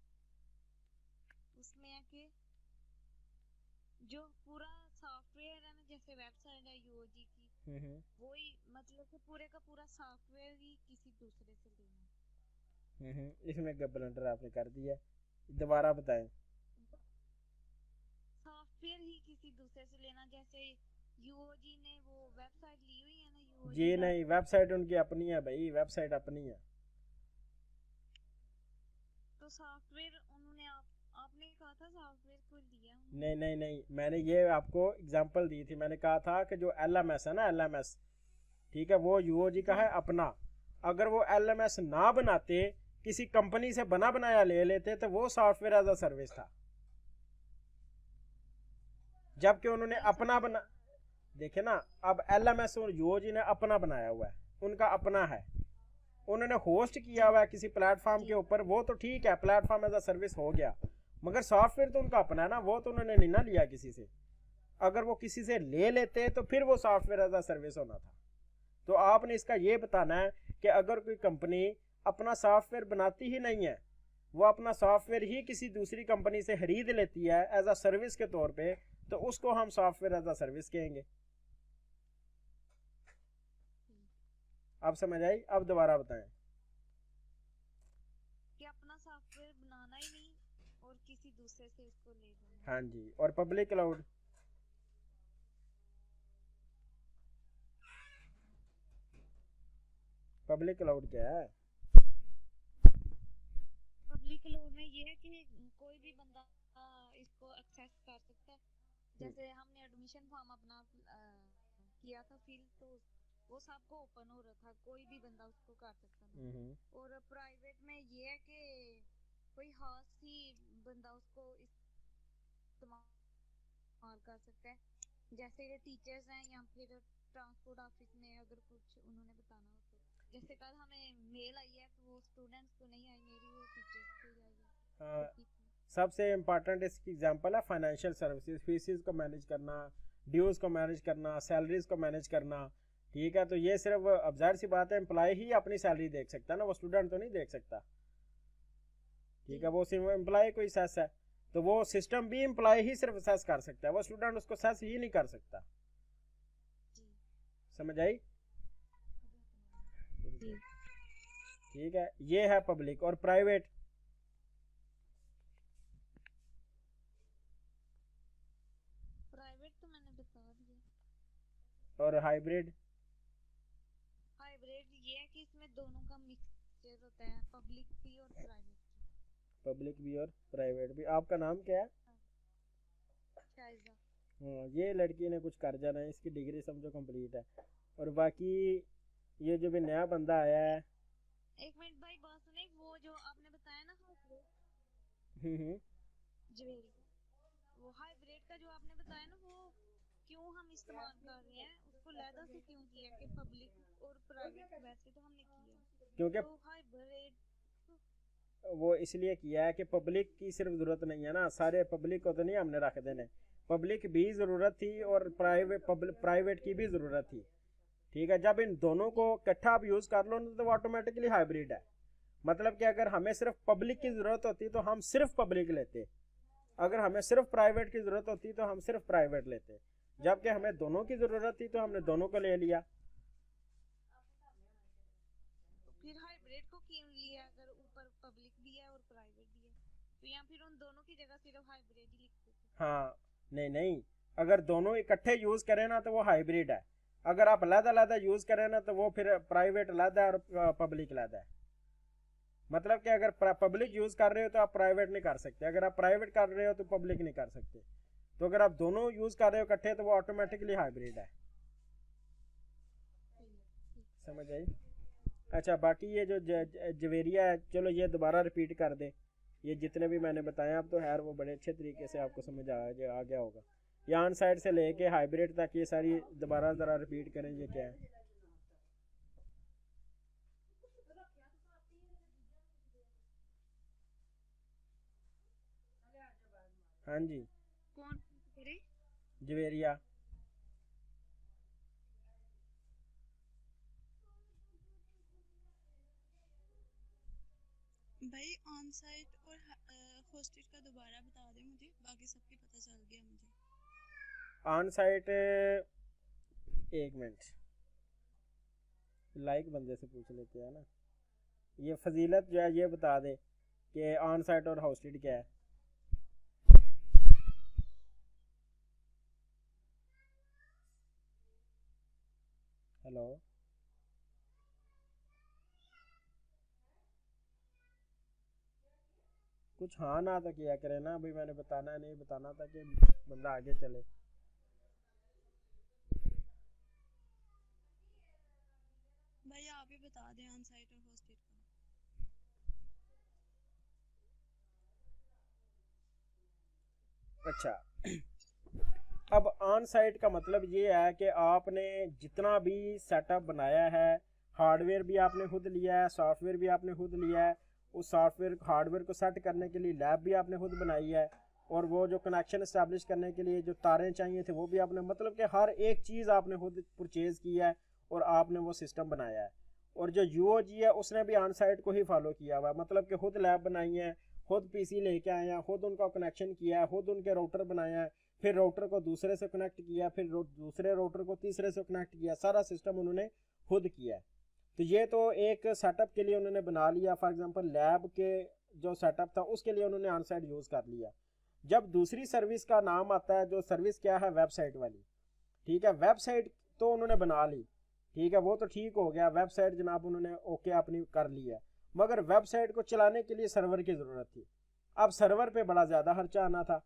उसमें है कि जो पूरा सॉफ्टवेयर है ना, जैसे वेबसाइट है यूओजी की, वही मतलब कि पूरे का पूरा सॉफ्टवेयर ही किसी दूसरे से लेना। इसमें ब्लेंडर आपने कर दिया, दोबारा बताएं। सॉफ्टवेयर ही किसी दूसरे से लेना, जैसे यूओजी ने वो वेबसाइट ली हुई है ना, जी नहीं, वेबसाइट उनकी अपनी है भाई, वेबसाइट अपनी है। तो सॉफ्टवेयर उन्होंने आपने कहा था सॉफ्टवेयर को लिया उन्होंने। नहीं नहीं नहीं, मैंने ये आपको एग्जांपल दी थी, मैंने कहा था कि जो LMS है ना, LMS, ठीक है, वो यूओजी का है अपना। अगर वो LMS ना बनाते, किसी कंपनी से बना बनाया ले लेते, तो वो सॉफ्टवेयर एज अ सर्विस था। जबकि उन्होंने अपना बना, देखे ना, अब LMS और यूओजी ने अपना बनाया हुआ है, उनका अपना है, उन्होंने होस्ट किया हुआ है किसी प्लेटफॉर्म के ऊपर, वो तो ठीक है, प्लेटफॉर्म एज अ सर्विस हो गया, मगर सॉफ्टवेयर तो उनका अपना है ना, वो तो उन्होंने नहीं ना लिया किसी से। अगर वो किसी से ले लेते तो फिर वो सॉफ्टवेयर एज अ सर्विस होना था। तो आपने इसका ये बताना है कि अगर कोई कंपनी अपना सॉफ्टवेयर बनाती ही नहीं है, वो अपना सॉफ्टवेयर ही किसी दूसरी कंपनी से खरीद लेती है एज अ सर्विस के तौर पे, तो उसको हम सॉफ्टवेयर एज अ सर्विस कहेंगे। अब समझ आई? अब दोबारा बताएं। कि अपना सॉफ्टवेयर बनाना ही नहीं और किसी दूसरे से उसको ले लेना। हाँ जी। और पब्लिक क्लाउड? पब्लिक क्लाउड क्या है? पब्लिक क्लाउड में ये है कि कोई भी बंदा इसको एक्सेस कर सकता है। जैसे हमने एडमिशन फॉर्म अपना किया था फिल, तो वो सबको ओपन हो रहा था, कोई भी बंदा उसको कर सकता था। और प्राइवेट में ये है कि कोई खास ही बंदा उसको इस्तेमाल कर सकता है, जैसे ये टीचर्स हैं या फिर ट्रांसपोर्ट ऑफिस में अगर कुछ उन्होंने बताना हो तो। जैसे कल हमें मेल आई है तो वो स्टूडेंट्स को नहीं आई मेरी, वो टीचर्स को ही आई है। सबसे इम्पॉर्टेंट इसकी एग्जांपल है फाइनेंशियल सर्विसेज, फीसिस को मैनेज करना, ड्यूज को मैनेज करना, सैलरीज को मैनेज करना, ठीक है। तो ये सिर्फ अब जाहिर सी बात है, एम्प्लॉय ही अपनी सैलरी देख सकता है ना, वो स्टूडेंट तो नहीं देख सकता, ठीक है, वो सिर्फ एम्प्लॉय को ही सेस है, तो वो सिस्टम भी एम्प्लॉय ही सिर्फ सेस कर सकता है, वो स्टूडेंट उसको सेस ही नहीं कर सकता। समझ आई? ठीक है, ये है पब्लिक। और प्राइवेट? प्राइवेट तो मैंने बता दिया। और हाइब्रिड? हाइब्रिड ये है कि इसमें दोनों का मिक्सचर होता है, पब्लिक भी और प्राइवेट भी। पब्लिक भी और प्राइवेट भी। आपका नाम क्या है? शाइजा। हाँ, ये लड़की ने कुछ कर जाना है, इसकी डिग्री समझो कंप्लीट है। और बाकी ये जो भी नया बंदा आया है, एक मिनट भाई बात सुने, वो जो आपने बताया ना हम्म, ज्वेलरी, वो हाइब्रिड का जो आपने बताया ना, वो क्यों हम इस्तेमाल कर रहे हैं, उसको लहदा से क्यों किया कि पब्लिक और प्राइवेट? वैसे तो हमने किया, क्योंकि तो हाइब्रिड वो इसलिए किया है कि पब्लिक की सिर्फ जरूरत नहीं है ना, सारे पब्लिक को तो नहीं हमने रख देने, पब्लिक भी जरूरत थी और प्राइवेट की भी जरूरत थी, ठीक है। जब इन दोनों को इकट्ठा आप यूज कर लो तो वो ऑटोमेटिकली हाइब्रिड है। मतलब कि अगर हमें सिर्फ पब्लिक की जरूरत होती तो हम सिर्फ पब्लिक लेते, अगर हमें सिर्फ प्राइवेट की जरूरत होती तो हम सिर्फ प्राइवेट लेते, जबकि हमें दोनों की जरूरत थी तो हमने दोनों को ले लिया। फिर हाइब्रिड को क्यों लिया? अगर ऊपर पब्लिक भी है और प्राइवेट भी है, तो या फिर उन दोनों की जगह सिर्फ हाइब्रिड ही लिखते थे। हाँ, नहीं नहीं, अगर दोनों इकट्ठे यूज करें ना तो वो हाइब्रिड है, अगर आप अलग-अलग यूज करें ना तो वो फिर प्राइवेट अलग है और पब्लिक अलग है। मतलब कि अगर पब्लिक यूज कर रहे हो तो आप प्राइवेट नहीं कर सकते, अगर आप प्राइवेट कर रहे हो तो पब्लिक नहीं कर सकते, तो अगर आप दोनों यूज कर रहे हो इकट्ठे तो वो ऑटोमेटिकली हाइब्रिड है। समझ आई? अच्छा, बाकी ये जो जवेरिया है, चलो ये दोबारा रिपीट कर दे, ये जितने भी मैंने बताया अब तो खैर वो बड़े अच्छे तरीके से आपको समझ आ गया होगा। ये ऑन साइड से लेके हाइब्रिड तक ये सारी दोबारा ज़रा रिपीट करें, ये क्या है? हाँ जी, कौन करे? जवेरिया। भाई ऑन साइट और होस्टेड का दोबारा बता दे मुझे, बाकी सबकी पता चल गया मुझे। ऑन साइट, एक मिनट, लाइक बंदे से पूछ लेते हैं ना, ये फजीलत जो है ये बता दे कि ऑन साइट और होस्टेड क्या है। हेलो, कुछ हाँ ना तो किया करे ना, अभी मैंने बताना नहीं बताना था कि बंदा आगे चले। भाई आप ही बता दें ऑन साइट और होस्टेड का। अच्छा, अब ऑन साइट का मतलब ये है कि आपने जितना भी सेटअप बनाया है, हार्डवेयर भी आपने खुद लिया है, सॉफ्टवेयर भी आपने खुद लिया है, उस सॉफ्टवेयर हार्डवेयर को सेट करने के लिए लैब भी आपने खुद बनाई है, और वो जो कनेक्शन इस्टेब्लिश करने के लिए जो तारें चाहिए थे वो भी आपने, मतलब कि हर एक चीज़ आपने खुद परचेज किया है और आपने वो सिस्टम बनाया है। और जो यूओजी है उसने भी ऑन साइट को ही फॉलो किया हुआ है, मतलब कि खुद लैब बनाई है, खुद पीसी लेके आए हैं, खुद उनका कनेक्शन किया है, खुद उनके राउटर बनाया है, फिर राउटर को दूसरे से कनेक्ट किया, फिर दूसरे राउटर को तीसरे से कनेक्ट किया, सारा सिस्टम उन्होंने खुद किया है। तो ये तो एक सेटअप के लिए उन्होंने बना लिया, फॉर एग्जांपल लैब के जो सेटअप था उसके लिए उन्होंने ऑन साइट यूज़ कर लिया। जब दूसरी सर्विस का नाम आता है, जो सर्विस क्या है, वेबसाइट वाली, ठीक है, वेबसाइट तो उन्होंने बना ली, ठीक है, वो तो ठीक हो गया, वेबसाइट जनाब उन्होंने ओके अपनी कर लिया, मगर वेबसाइट को चलाने के लिए सर्वर की ज़रूरत थी। अब सर्वर पे बड़ा ज़्यादा खर्चा आना था,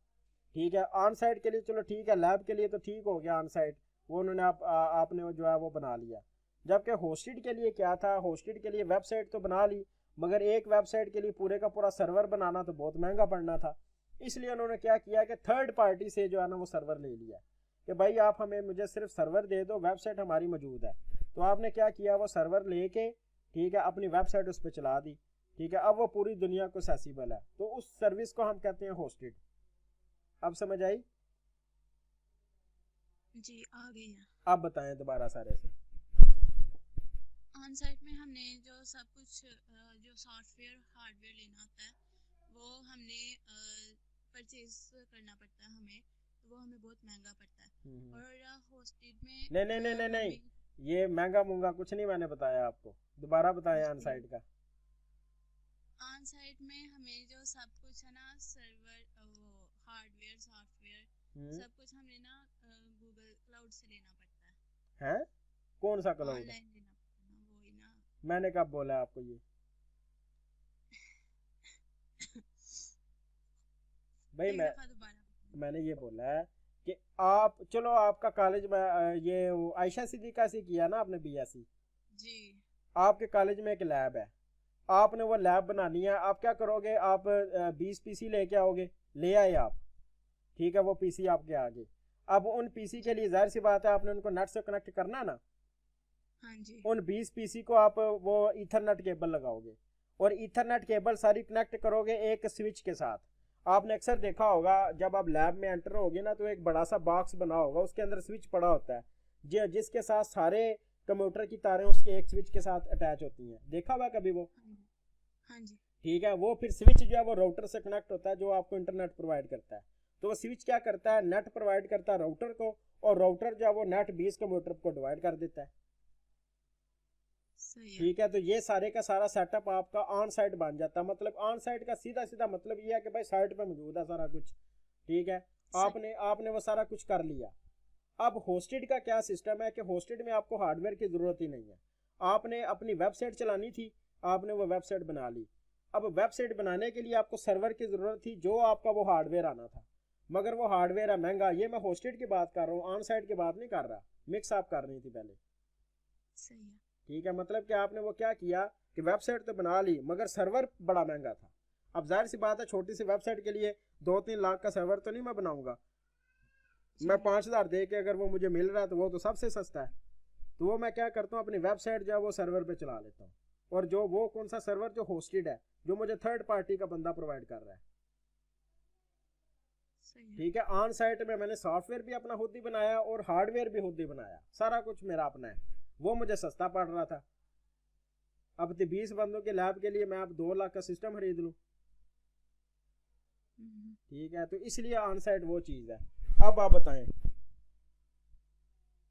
ठीक है। ऑन साइट के लिए चलो ठीक है, लैब के लिए तो ठीक हो गया ऑन साइट, वो उन्होंने आपने वो जो है वो बना लिया। जबकि होस्टेड के लिए क्या था, होस्टेड के लिए वेबसाइट तो बना ली, मगर एक वेबसाइट के लिए पूरे का पूरा सर्वर बनाना तो बहुत महंगा पड़ना था। इसलिए उन्होंने क्या किया कि थर्ड पार्टी से जो है ना वो सर्वर ले लिया, कि भाई आप हमें मुझे सिर्फ सर्वर दे दो, वेबसाइट हमारी मौजूद है। तो आपने क्या किया, वो सर्वर लेके, ठीक है, अपनी वेबसाइट उस पर चला दी, ठीक है, अब वो पूरी दुनिया को एक्सेसिबल है, तो उस सर्विस को हम कहते हैं होस्टेड। अब समझ आई? जी आ गई है। आप बताएं दोबारा सारे से। ऑन साइट में हमने जो सब कुछ जो सॉफ्टवेयर हार्डवेयर लेना होता है वो हमने परचेज करना पड़ता है हमें, तो वो हमें बहुत महंगा पड़ता है। और होस्टेड में नहीं नहीं नहीं नहीं नहीं, हमें ये महंगा मूंगा कुछ नहीं मैंने बताया आपको, दोबारा बताएं ऑन जी साइट का। ऑन साइट में हमें जो सब कुछ है ना, सर्वर वो हार्डवेयर सॉफ्टवेयर हम्म। सब कुछ हमने ना गूगल क्लाउड से लेना पड़ता है, हैं? कौन सा क्लाउड है? ऑनलाइन लेना पड़ता है ना, वही ना। मैंने कब बोला आपको ये? भाई एक मैं दफा दोबारा बताना। मैंने ये बोला है कि आप चलो, आपका कॉलेज में ये वो आयशा सिद्दीका से किया ना आपने बीएससी, जी आपके कॉलेज में एक लैब है, आपने वो लैब बनानी है, आप क्या करोगे, आप 20 पीसी लेके आओगे, ले आए आप, ठीक है, वो पीसी आपके आगे। अब उन पीसी के जी लिए जाहिर सी बात है आपने उनको नेट से कनेक्ट करना ना, हाँ जी उन 20 पीसी को आप वो ईथरनेट केबल लगाओगे, और ईथरनेट केबल सारी कनेक्ट करोगे एक स्विच के साथ। आपने अक्सर देखा होगा जब आप लैब में एंटर होगे ना, तो एक बड़ा सा बॉक्स बना होगा, उसके अंदर स्विच पड़ा होता है, जिसके साथ सारे कंप्यूटर की तारें उसके एक स्विच के साथ अटैच होती हैं, देखा हुआ कभी वो? हाँ जी हाँ जी ठीक है, वो फिर स्विच जो है वो राउटर से कनेक्ट होता है, जो आपको इंटरनेट प्रोवाइड करता है। तो वो स्विच क्या करता है, नेट प्रोवाइड करता है राउटर को, और राउटर जो है वो नेट 20 कंप्यूटर को डिवाइड कर देता है, सही है। ठीक है। तो ये सारे का सारा सेटअप आपका ऑन साइट बन जाता है, मतलब ऑन साइट का सीधा सीधा मतलब ये है कि भाई साइट पे मौजूद है सारा कुछ, ठीक है, सही आपने आपने वो सारा कुछ कर लिया। अब होस्टेड का क्या सिस्टम है कि होस्टेड में आपको हार्डवेयर की ज़रूरत ही नहीं है, आपने अपनी वेबसाइट चलानी थी, आपने वो वेबसाइट बना ली। अब वेबसाइट बनाने के लिए आपको सर्वर की ज़रूरत थी, जो आपका वो हार्डवेयर आना था, मगर वो हार्डवेयर है महंगा। ये मैं होस्टेड की बात कर रहा हूँ, ऑन साइट की बात नहीं कर रहा, मिक्स आप कर रही थी पहले, सही है। ठीक है। मतलब कि आपने वो क्या किया कि वेबसाइट तो बना ली, मगर सर्वर बड़ा महंगा था। अब जाहिर सी बात है, छोटी सी वेबसाइट के लिए 2-3 लाख का सर्वर तो नहीं मैं बनाऊंगा, मैं जी 5,000 दे के अगर वो मुझे मिल रहा है तो वो तो सबसे सस्ता है। तो वो मैं क्या करता हूँ, अपनी वेबसाइट जो है वो सर्वर पे चला लेता हूँ, और जो वो कौन सा सर्वर जो होस्टेड है, जो मुझे थर्ड पार्टी का बंदा प्रोवाइड कर रहा है, सही है। ठीक है। ऑन साइट में मैंने सॉफ्टवेयर भी अपना खुद ही बनाया और हार्डवेयर भी खुद ही बनाया, सारा कुछ मेरा अपना है, वो मुझे सस्ता पड़ रहा था। अब तो 20 बंदों के लैब के लिए मैं अब 2 लाख का सिस्टम खरीद लूँ, ठीक है। तो इसलिए ऑन साइट वो चीज़ है। अब आप बताएं।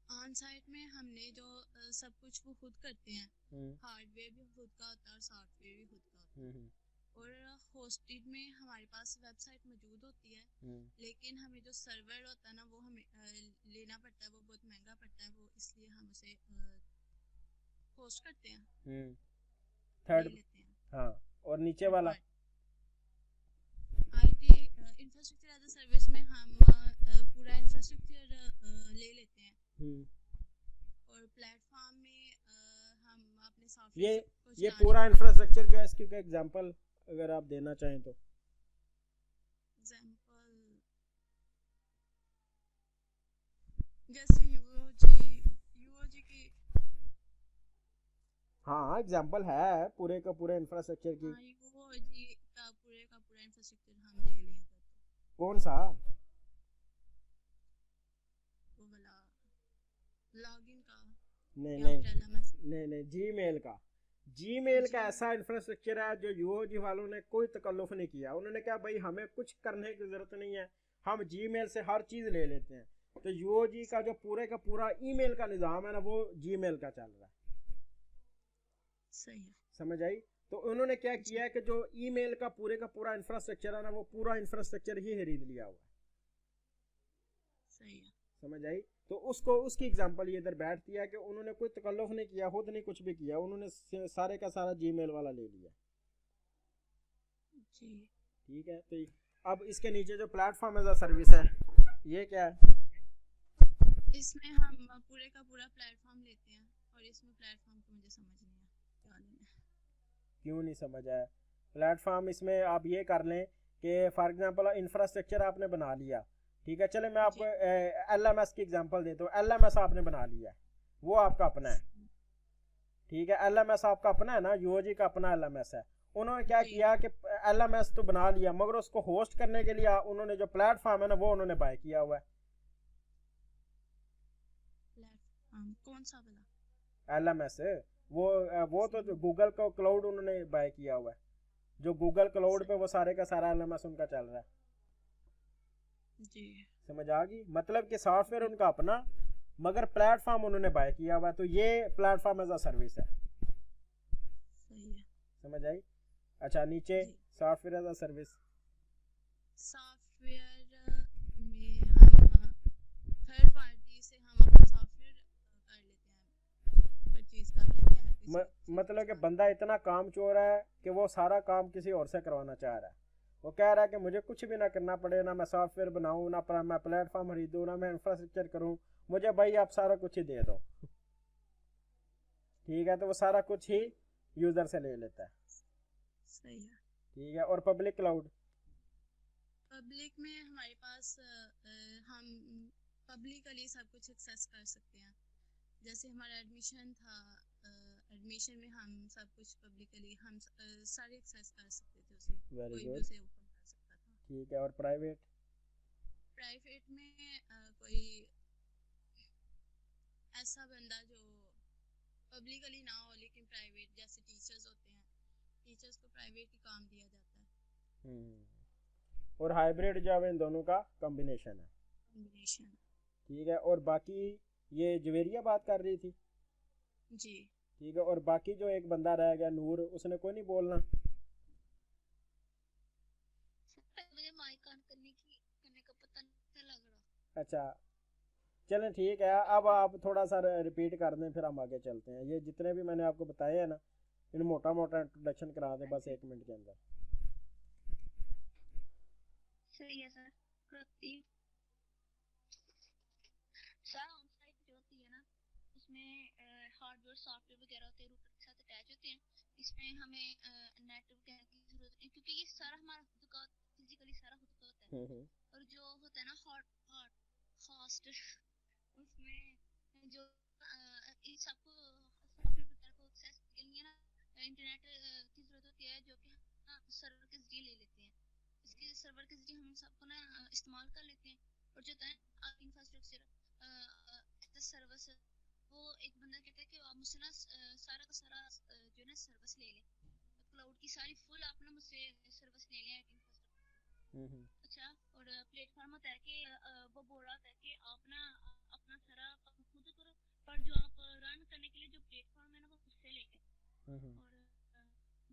ऑन साइट में हमने जो सब कुछ वो खुद करते हैं, हम्म, हार्डवेयर भी खुद का होता है और सॉफ्टवेयर भी खुद का होता हम्म, हम्म, है। और होस्टेड में हमारे पास वेबसाइट मौजूद होती है, हम्म। लेकिन हमें जो सर्वर होता है ना वो हमें लेना पड़ता है, वो बहुत महंगा पड़ता है, वो इसलिए हम उसे होस्ट करते हैं, ले थर्ड, लेते हैं। हाँ, और नीचे थर्ड वाला party IT infrastructure as a service में हम पूरा इंफ्रास्ट्रक्चर ले लेते हैं, और प्लेटफॉर्म में हम अपने ये सॉफ्टवेयर को ये चलाने पूरा के लिए इंफ्रास्ट्रक्चर जो है इसकी का एग्जांपल अगर आप देना चाहें तो। एग्जांपल जैसे यूओजी की, हाँ एग्जांपल है पूरे का पूरे इंफ्रास्ट्रक्चर की। हाँ यूओजी का पूरा इंफ्रास्ट्रक्चर हम ले लें अगर, तो कौन सा? वो वाला लॉगिन का नहीं या नहीं फिर LMS नहीं, जीमेल का। जीमेल का ऐसा इंफ्रास्ट्रक्चर है जो यूओजी वालों ने कोई तकल्लुफ नहीं किया। उन्होंने कहा भाई हमें कुछ करने की जरूरत नहीं है, हम जीमेल से हर चीज ले लेते हैं। तो यूओजी का जो पूरे का पूरा ईमेल का निज़ाम है ना वो जीमेल का चल रहा है। सही है। समझ आई? तो उन्होंने क्या किया है कि जो ईमेल का पूरा इंफ्रास्ट्रक्चर है ना वो पूरा इंफ्रास्ट्रक्चर ही खरीद लिया हुआ है। सही है। समझ आई? तो उसको उसकी एग्जांपल ये इधर बैठती है कि उन्होंने कोई तकल्लुफ नहीं किया, खुद नहीं कुछ भी किया, उन्होंने सारे का सारा जीमेल वाला ले लिया। जी ठीक है। तो अब इसके नीचे जो प्लेटफॉर्म एज अ सर्विस है ये क्या है? इसमें हम पूरे का पूरा प्लेटफॉर्म लेते हैं, और इसमें प्लेटफॉर्म को मुझे समझ नहीं है क्या लेना है। क्यों नहीं समझ आया? प्लेटफॉर्म इसमें आप ये कर लें कि फॉर एग्जांपल इंफ्रास्ट्रक्चर आपने बना लिया, ठीक है, चले मैं आपको LMS की एग्जांपल देता हूँ। LMS आपने बना लिया है, वो आपका अपना है, ठीक है। LMS आपका अपना है ना, यूओजी का अपना LMS है। उन्होंने क्या किया कि LMS तो बना लिया मगर उसको होस्ट करने के लिए उन्होंने जो प्लेटफॉर्म है ना वो उन्होंने बाय किया हुआ है। कौन सा वाला? LMS वो तो जो गूगल का क्लाउड उन्होंने बाय किया हुआ है, जो गूगल क्लाउड पे वो सारे का सारा LMS उनका चल रहा है। जी समझ आ गई? मतलब कि सॉफ्टवेयर उनका अपना मगर प्लेटफॉर्म उन्होंने बाय किया हुआ है। तो ये प्लेटफॉर्म एज अ सर्विस है। सही है। समझ आई? अच्छा, नीचे software as a service. Software में हम थर्ड पार्टी से हम अपना सॉफ्टवेयर कर लेते हैं, परचेज कर लेते हैं। मतलब कि बंदा इतना काम चोर है कि वो सारा काम किसी और से करवाना चाह रहा है। वो कह रहा है कि मुझे कुछ भी ना करना पड़े, ना मैं सॉफ्टवेयर बनाऊं, ना मैं प्लेटफॉर्म खरीदूं, ना मैं इंफ्रास्ट्रक्चर करूं, मुझे भाई आप सारा कुछ ही दे दो। ठीक है, तो वो सारा कुछ ही यूजर से ले लेता है। सही है। ठीक है। और पब्लिक क्लाउड? पब्लिक में हमारे पास हम पब्लिकली सब कुछ एक्सेस कर सकते हैं। जैसे हमारा एडमिशन था, एडमिशन में हम सब कुछ पब्लिकली हम सारे एक्सेस कर सकते थे उसे, कोई भी उसे ओपन कर सकता था। ठीक है। और प्राइवेट? प्राइवेट में कोई ऐसा बंदा जो पब्लिकली ना हो लेकिन प्राइवेट, जैसे टीचर्स होते हैं, टीचर्स को प्राइवेट ही काम दिया जाता है। और हाइब्रिड जो है इन दोनों का कॉम्बिनेशन है। कॉम्बिनेशन। ठीक है। और बाकी ये जवेरिया बात कर रही थी। जी ठीक है। और बाकी जो एक बंदा रह गया नूर, उसने कोई नहीं बोलना। मुझे माइक ऑन करने का पता नहीं लग रहा। अच्छा चलें, ठीक है। अब आप थोड़ा सा रिपीट कर दें फिर हम आगे चलते हैं। ये जितने भी मैंने आपको बताए हैं ना इन मोटा मोटा इंट्रोडक्शन करा दें बस 1 मिनट के अंदर। सही है सर, करती हूँ। सर ऑन साइट जो होती है ना उसमें हार्डवेयर सॉफ्टवेयर वगैरह होते हैं, रूटर के साथ अटैच होते हैं। इसमें हमें नेट वगैरह की जरूरत नहीं, क्योंकि ये सारा हमारा खुद का फिजिकली सारा खुद का होता है। और जो होता है ना हॉस्ट उसमें जो इन सबको सॉफ्टवेयर वगैरह को एक्सेस के लिए ना इंटरनेट की जरूरत होती है, जो कि सर्वर के जरिए ले लेते हैं। इसके सर्वर के जरिए हम सबको ना इस्तेमाल कर लेते हैं। और जो होता है इंफ्रास्ट्रक्चर सर्विस, वो एक बंदा कहता है कि आप मुझसे ना सारा का सारा जो है ना सर्विस ले लें, क्लाउड की सारी फुल आप ना मुझसे सर्विस ले लें इंफ्रास्ट्रक्चर। अच्छा, और प्लेटफॉर्म होता है कि वो बोल रहा होता है कि आप ना अपना सारा काम खुद करो, पर जो आप रन करने के लिए जो प्लेटफॉर्म है ना वो मुझसे ले लें। और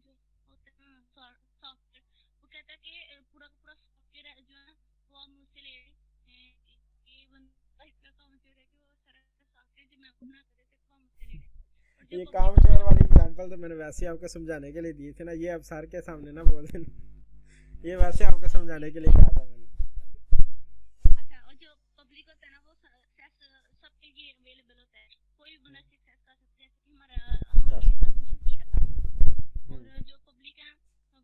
जो होता है ना सॉफ्टवेयर, वो कहता है कि पूरा का पूरा सॉफ्टवेयर जो है ना वो आप मुझसे ले लें। ये काम चोर वाली एग्जांपल तो मैंने वैसे आपको समझाने के लिए दी थी ना, ये अब सर के सामने ना बोल देना, ये वैसे आपको समझाने के लिए कहा था मैंने। अच्छा, और जो पब्लिक होता है ना वो सेस सबके लिए अवेलेबल होता है, कोई भी बंदा सेस कर सकता है, जैसे कि हमने एडमिशन किया था। और जो पब्लिक है ना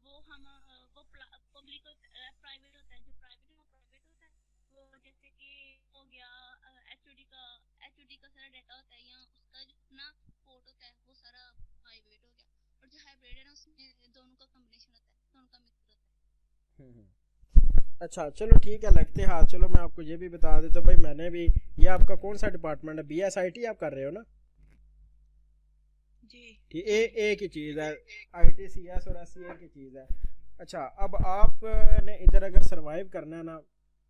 वो वो पब्लिक प्राइवेट होता है, जो प्राइवेट है वो प्राइवेट होता है, वो जैसे कि हो गया एचओडी का सारा डाटा होता है, या उसका जो अपना पोर्ट होता है वो सारा प्राइवेट हो गया। और जो हाइब्रिड है ना उसमें दोनों का कॉम्बिनेशन होता है, दोनों का मिक्स होता है। अच्छा चलो ठीक है, लगते हाथ। चलो मैं आपको ये भी बता देता भाई, मैंने भी, ये आपका कौन सा डिपार्टमेंट है, BSIT आप कर रहे हो ना? जी ठीक, एक ही चीज़ है, ITCS और SC एक ही चीज़ है। अच्छा, अब आपने इधर अगर सरवाइव करना है ना,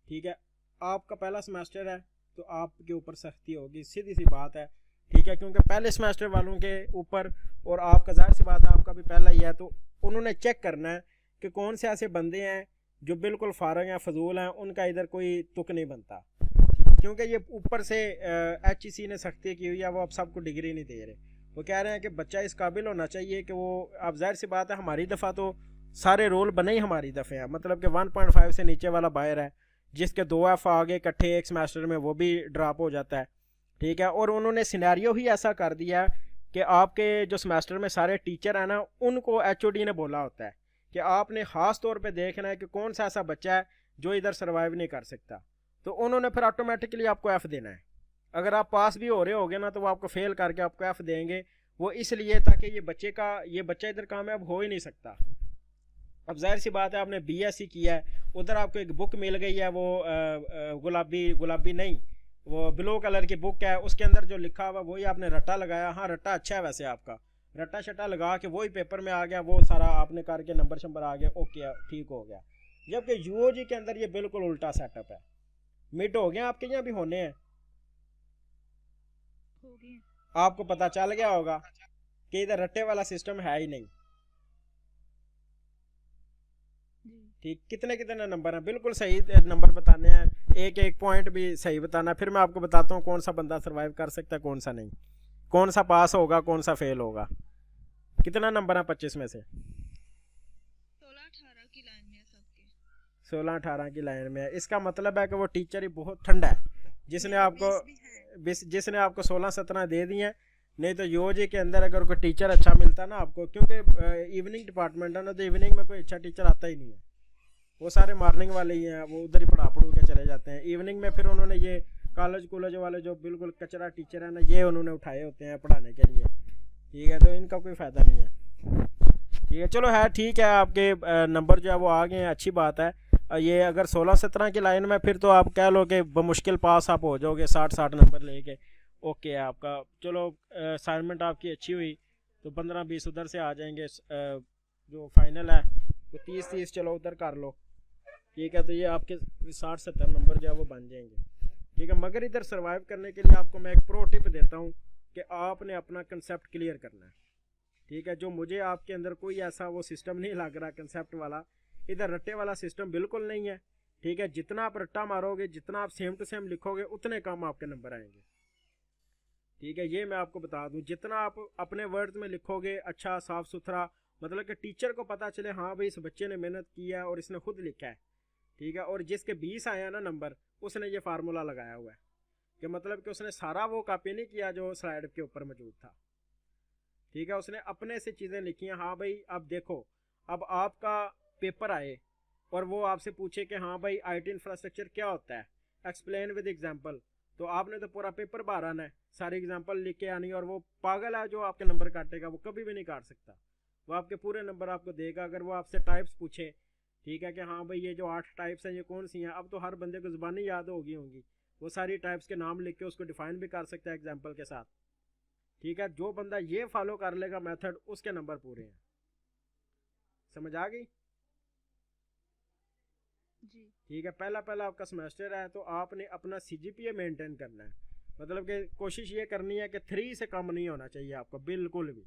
ठीक है, आपका पहला सेमेस्टर है तो आपके ऊपर सख्ती होगी, सीधी सी बात है, ठीक है, क्योंकि पहले सेमेस्टर वालों के ऊपर, और आपका जाहिर सी बात है आपका भी पहला ही है, तो उन्होंने चेक करना है कि कौन से ऐसे बंदे हैं जो बिल्कुल फारग हैं, फजूल हैं, उनका इधर कोई तुक नहीं बनता, क्योंकि ये ऊपर से HEC ने सख्ती की हुई है, वो अब सबको डिग्री नहीं दे रहे, वो कह रहे हैं कि बच्चा इस काबिल होना चाहिए कि वो, अब जाहिर सी बात है हमारी दफ़ा तो सारे रोल बने ही हमारी दफ़े हैं, मतलब कि 1.5 से नीचे वाला बाहर है, जिसके 2F आगे इकट्ठे एक सेमेस्टर में वो भी ड्रॉप हो जाता है, ठीक है। और उन्होंने सिनेरियो ही ऐसा कर दिया कि आपके जो सेमेस्टर में सारे टीचर हैं ना, उनको HOD ने बोला होता है कि आपने ख़ास तौर पे देखना है कि कौन सा ऐसा बच्चा है जो इधर सर्वाइव नहीं कर सकता, तो उन्होंने फिर ऑटोमेटिकली आपको F देना है। अगर आप पास भी हो रहे होगे ना तो वो आपको फेल करके आपको F देंगे, वो इसलिए ताकि ये बच्चा इधर कामयाब हो ही नहीं सकता। अब जाहिर सी बात है आपने BSc किया है, उधर आपको एक बुक मिल गई है, वो गुलाबी नहीं, वो ब्लू कलर की बुक है, उसके अंदर जो लिखा हुआ वही आपने रट्टा लगाया, हाँ रट्टा अच्छा है वैसे आपका, रट्टा शट्टा लगा के वही पेपर में आ गया, वो सारा आपने करके नंबर शंबर आ गया, ओके ठीक हो गया। जबकि UOG के अंदर ये बिल्कुल उल्टा सेटअप है। मिड हो गया आपके यहाँ भी होने हैं, हो गए। आपको पता चल गया होगा कि इधर रट्टे वाला सिस्टम है ही नहीं, ठीक। कितने कितने नंबर हैं, बिल्कुल सही नंबर बताने हैं, एक एक पॉइंट भी सही बताना है, फिर मैं आपको बताता हूँ कौन सा बंदा सर्वाइव कर सकता है, कौन सा नहीं, कौन सा पास होगा, कौन सा फेल होगा। कितना नंबर है 25 में से? 16-18 की लाइन में है सबके। 16-18 की लाइन में है, इसका मतलब है कि वो टीचर ही बहुत ठंडा है, जिसने आपको 16-17 दे दिए हैं। नहीं तो UOG के अंदर अगर कोई टीचर अच्छा मिलता ना आपको, क्योंकि इवनिंग डिपार्टमेंट है ना, तो इवनिंग में कोई अच्छा टीचर आता ही नहीं है, वो सारे मॉर्निंग वाले ही हैं, वो उधर ही पढ़ा के चले जाते हैं। इवनिंग में फिर उन्होंने ये कॉलेज वाले जो बिल्कुल कचरा टीचर है ना, ये उन्होंने उठाए होते हैं पढ़ाने के लिए, ठीक है, तो इनका कोई फ़ायदा नहीं है, ठीक है। चलो है ठीक है, आपके नंबर जो है वो आ गए हैं, अच्छी बात है। ये अगर 16-17 की लाइन में, फिर तो आप कह लो कि बमुश्किल पास आप हो जाओगे 60-60 नंबर लेके, ओके है आपका। चलो असाइनमेंट आपकी अच्छी हुई तो 15-20 उधर से आ जाएंगे, जो फाइनल है वो 30-30 चलो उधर कर लो, ठीक है, तो ये आपके 60-70 नंबर जो है वो बन जाएंगे, ठीक है। मगर इधर सर्वाइव करने के लिए आपको मैं एक प्रो टिप देता हूँ कि आपने अपना कंसेप्ट क्लियर करना है, ठीक है। जो मुझे आपके अंदर कोई ऐसा वो सिस्टम नहीं लग रहा कंसेप्ट वाला, इधर रट्टे वाला सिस्टम बिल्कुल नहीं है, ठीक है। जितना आप रट्टा मारोगे, जितना आप सेम टू सेम लिखोगे, उतने कम आपके नंबर आएंगे, ठीक है। ये मैं आपको बता दूं, जितना आप अपने वर्ड्स में लिखोगे अच्छा साफ सुथरा, मतलब कि टीचर को पता चले हाँ भाई इस बच्चे ने मेहनत की है और इसने खुद लिखा है, ठीक है। और जिसके 20 आया ना नंबर, उसने ये फार्मूला लगाया हुआ है कि मतलब कि उसने सारा वो कॉपी नहीं किया जो स्लाइड के ऊपर मौजूद था, ठीक है। उसने अपने से चीज़ें लिखी हैं, हाँ भाई अब देखो, अब आपका पेपर आए और वो आपसे पूछे कि हाँ भाई IT इंफ्रास्ट्रक्चर क्या होता है, एक्सप्लेन विद एग्जाम्पल, तो आपने तो पूरा पेपर बाहर आना है, सारी एग्जाम्पल लिख के आनी है, और वो पागल है जो आपके नंबर काटेगा, वो कभी भी नहीं काट सकता, वो आपके पूरे नंबर आपको देगा। अगर वो आपसे टाइप्स पूछे, ठीक है, कि हाँ भाई ये जो 8 टाइप्स हैं ये कौन सी हैं, अब तो हर बंदे को ज़ुबानी याद होंगी, वो सारी टाइप्स के नाम लिख के उसको डिफाइन भी कर सकता है एग्जाम्पल के साथ, ठीक है। जो बंदा ये फॉलो कर लेगा मेथड, उसके नंबर पूरे हैं, समझ आ गई जी। ठीक है। पहला आपका सेमेस्टर है तो आपने अपना CGPA मेंटेन करना है, मतलब कि कोशिश ये करनी है कि 3 से कम नहीं होना चाहिए आपका बिल्कुल भी।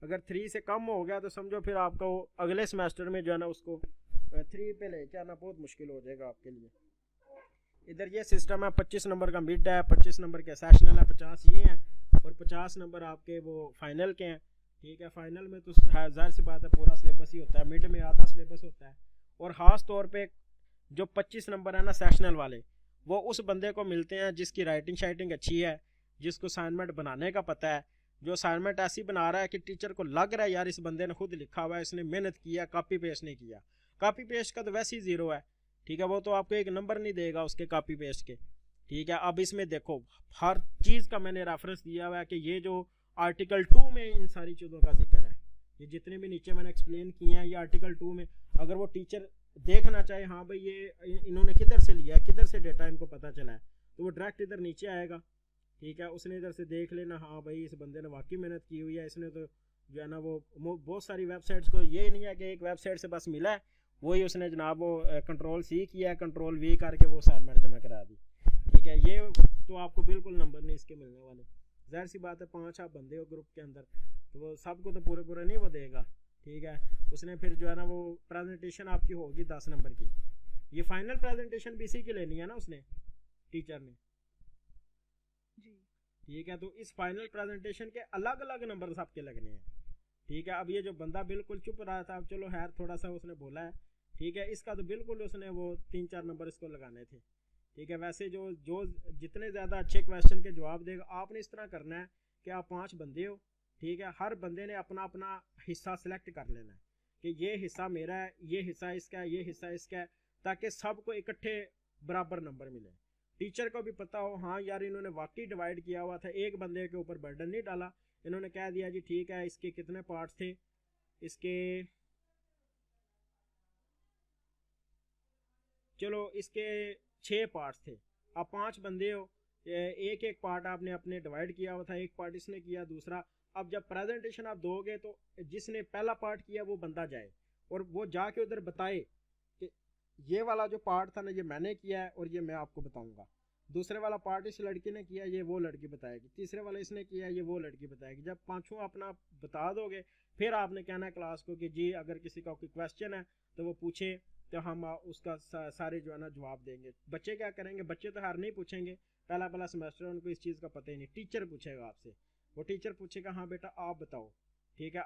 अगर 3 से कम हो गया तो समझो फिर आपका वो अगले सेमेस्टर में जो है ना उसको 3 पे लेके आना बहुत मुश्किल हो जाएगा आपके लिए। इधर ये सिस्टम है, 25 नंबर का मिड है, 25 नंबर के सेशनल है, 50 ये हैं, और 50 नंबर आपके वो फाइनल के हैं। ठीक है, फाइनल में तो ज़ाहिर सी बात है पूरा सिलेबस ही होता है, मिड में आधा सिलेबस होता है। और ख़ास तौर पे जो 25 नंबर है ना सेशनल वाले, वो उस बंदे को मिलते हैं जिसकी राइटिंग शाइटिंग अच्छी है, जिसको असाइनमेंट बनाने का पता है, जो असाइनमेंट ऐसी बना रहा है कि टीचर को लग रहा है यार इस बंदे ने खुद लिखा हुआ है, इसने मेहनत किया, कॉपी पेस्ट नहीं किया। कॉपी पेस्ट का तो वैसे ही ज़ीरो है। ठीक है, वो तो आपको एक नंबर नहीं देगा उसके कॉपी पेस्ट के। ठीक है, अब इसमें देखो हर चीज़ का मैंने रेफरेंस दिया हुआ है कि ये जो आर्टिकल 2 में इन सारी चीज़ों का जिक्र है, ये जितने भी नीचे मैंने एक्सप्लेन किए हैं ये आर्टिकल 2 में, अगर वो टीचर देखना चाहे हाँ भाई ये इन्होंने किधर से लिया है, किधर से डेटा इनको पता चला है, तो वो डायरेक्ट इधर नीचे आएगा। ठीक है, उसने इधर से देख लेना हाँ भाई इस बंदे ने वाकई मेहनत की हुई है, इसने तो जो है ना वो बहुत सारी वेबसाइट्स को, ये नहीं है कि एक वेबसाइट से बस मिला है वही उसने जनाब वो कंट्रोल सी किया है, कंट्रोल वी करके वो असाइनमेंट जमा करा दी। ठीक है, ये तो आपको बिल्कुल नंबर नहीं इसके मिलने वाले। जाहिर सी बात है 5 आप बंदे हो ग्रुप के अंदर, तो वो सबको तो पूरे नहीं वो देगा। ठीक है, उसने फिर जो है ना वो प्रेजेंटेशन आपकी होगी 10 नंबर की, ये फाइनल प्रेजेंटेशन भी इसी की लेनी है ना उसने, टीचर ने। ठीक है, तो इस फाइनल प्रेजेंटेशन के अलग अलग नंबर सबके लगने हैं। ठीक है, अब ये जो बंदा बिल्कुल चुप रहा था, अब चलो खैर थोड़ा सा उसने बोला है, ठीक है, इसका तो बिल्कुल उसने वो 3-4 नंबर इसको लगाने थे। ठीक है, वैसे जो जितने ज़्यादा अच्छे क्वेश्चन के जवाब देगा, आपने इस तरह करना है कि आप 5 बंदे हो। ठीक है, हर बंदे ने अपना अपना हिस्सा सेलेक्ट कर लेना है कि ये हिस्सा मेरा है, ये हिस्सा इसका है, ये हिस्सा इसका है, ताकि सबको इकट्ठे बराबर नंबर मिले। टीचर को भी पता हो हाँ यार इन्होंने वाकई डिवाइड किया हुआ था, एक बंदे के ऊपर बर्डन नहीं डाला, इन्होंने कह दिया जी ठीक है इसके कितने पार्ट्स थे, इसके चलो इसके 6 पार्ट्स थे, अब 5 बंदे हो, एक एक पार्ट आपने अपने डिवाइड किया हुआ था, एक पार्ट इसने किया दूसरा। अब जब प्रेजेंटेशन आप दोगे तो जिसने पहला पार्ट किया वो बंदा जाए और वो जाके उधर बताए कि ये वाला जो पार्ट था ना ये मैंने किया है और ये मैं आपको बताऊंगा, दूसरे वाला पार्ट इस लड़की ने किया ये वो लड़की बताएगी, तीसरे वाला इसने किया ये वो लड़की बताएगी। जब 5 अपना बता दोगे फिर आपने कहना है क्लास को कि जी अगर किसी का कोई क्वेश्चन है तो वो पूछे, तो हम उसका सारे जो है ना जवाब देंगे। बच्चे क्या करेंगे, बच्चे तो हार नहीं पूछेंगे, पहला सेमेस्टर उनको इस चीज़ का पता ही नहीं, टीचर पूछेगा आपसे, वो टीचर पूछेगा हाँ बेटा आप बताओ। ठीक है,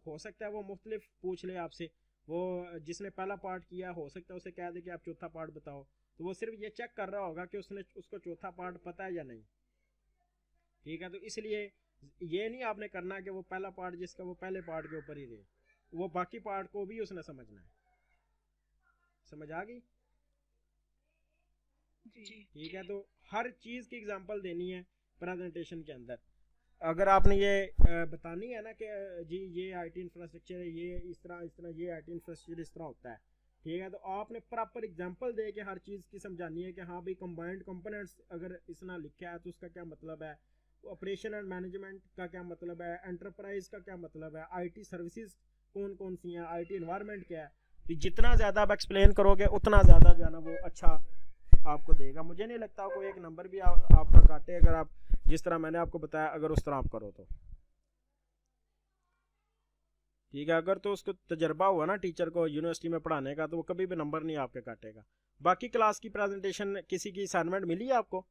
हो सकता है वो मुख्तलिफ पूछ ले आपसे, वो जिसने पहला पार्ट किया हो सकता है उसे कह दे कि आप चौथा पार्ट बताओ, तो वो सिर्फ ये चेक कर रहा होगा कि उसको चौथा पार्ट पता है या नहीं। ठीक है, तो इसलिए ये नहीं आपने करना कि वो पहला पार्ट जिसका वो पहले पार्ट के ऊपर ही रहे, वो बाकी पार्ट को भी उसने समझना है। समझ आ गई? ठीक है, तो हर चीज़ की एग्जांपल देनी है प्रेजेंटेशन के अंदर। अगर आपने ये बतानी है ना कि जी ये आईटी इंफ्रास्ट्रक्चर है, ये इस तरह ये आईटी इंफ्रास्ट्रक्चर इस तरह होता है। ठीक है, तो आपने प्रॉपर एग्जांपल दे के हर चीज़ की समझानी है कि हाँ भाई कंबाइंड कंपोनेंट्स अगर इसना लिखा है तो उसका क्या मतलब है, ऑपरेशन एंड मैनेजमेंट का क्या मतलब है, एंटरप्राइज का क्या मतलब है, आईटी सर्विसेज कौन कौन सी हैं, आईटी एनवायरनमेंट क्या है। तो जितना ज़्यादा आप एक्सप्लेन करोगे उतना ज़्यादा जो है ना वो अच्छा आपको देगा। मुझे नहीं लगता कोई एक नंबर भी आपका काटे अगर आप जिस तरह मैंने आपको बताया अगर उस तरह आप करो तो। ठीक है, अगर तो उसको तजर्बा हुआ ना टीचर को यूनिवर्सिटी में पढ़ाने का तो वो कभी भी नंबर नहीं आपके काटेगा। बाकी क्लास की प्रेजेंटेशन किसी की असाइनमेंट मिली है आपको?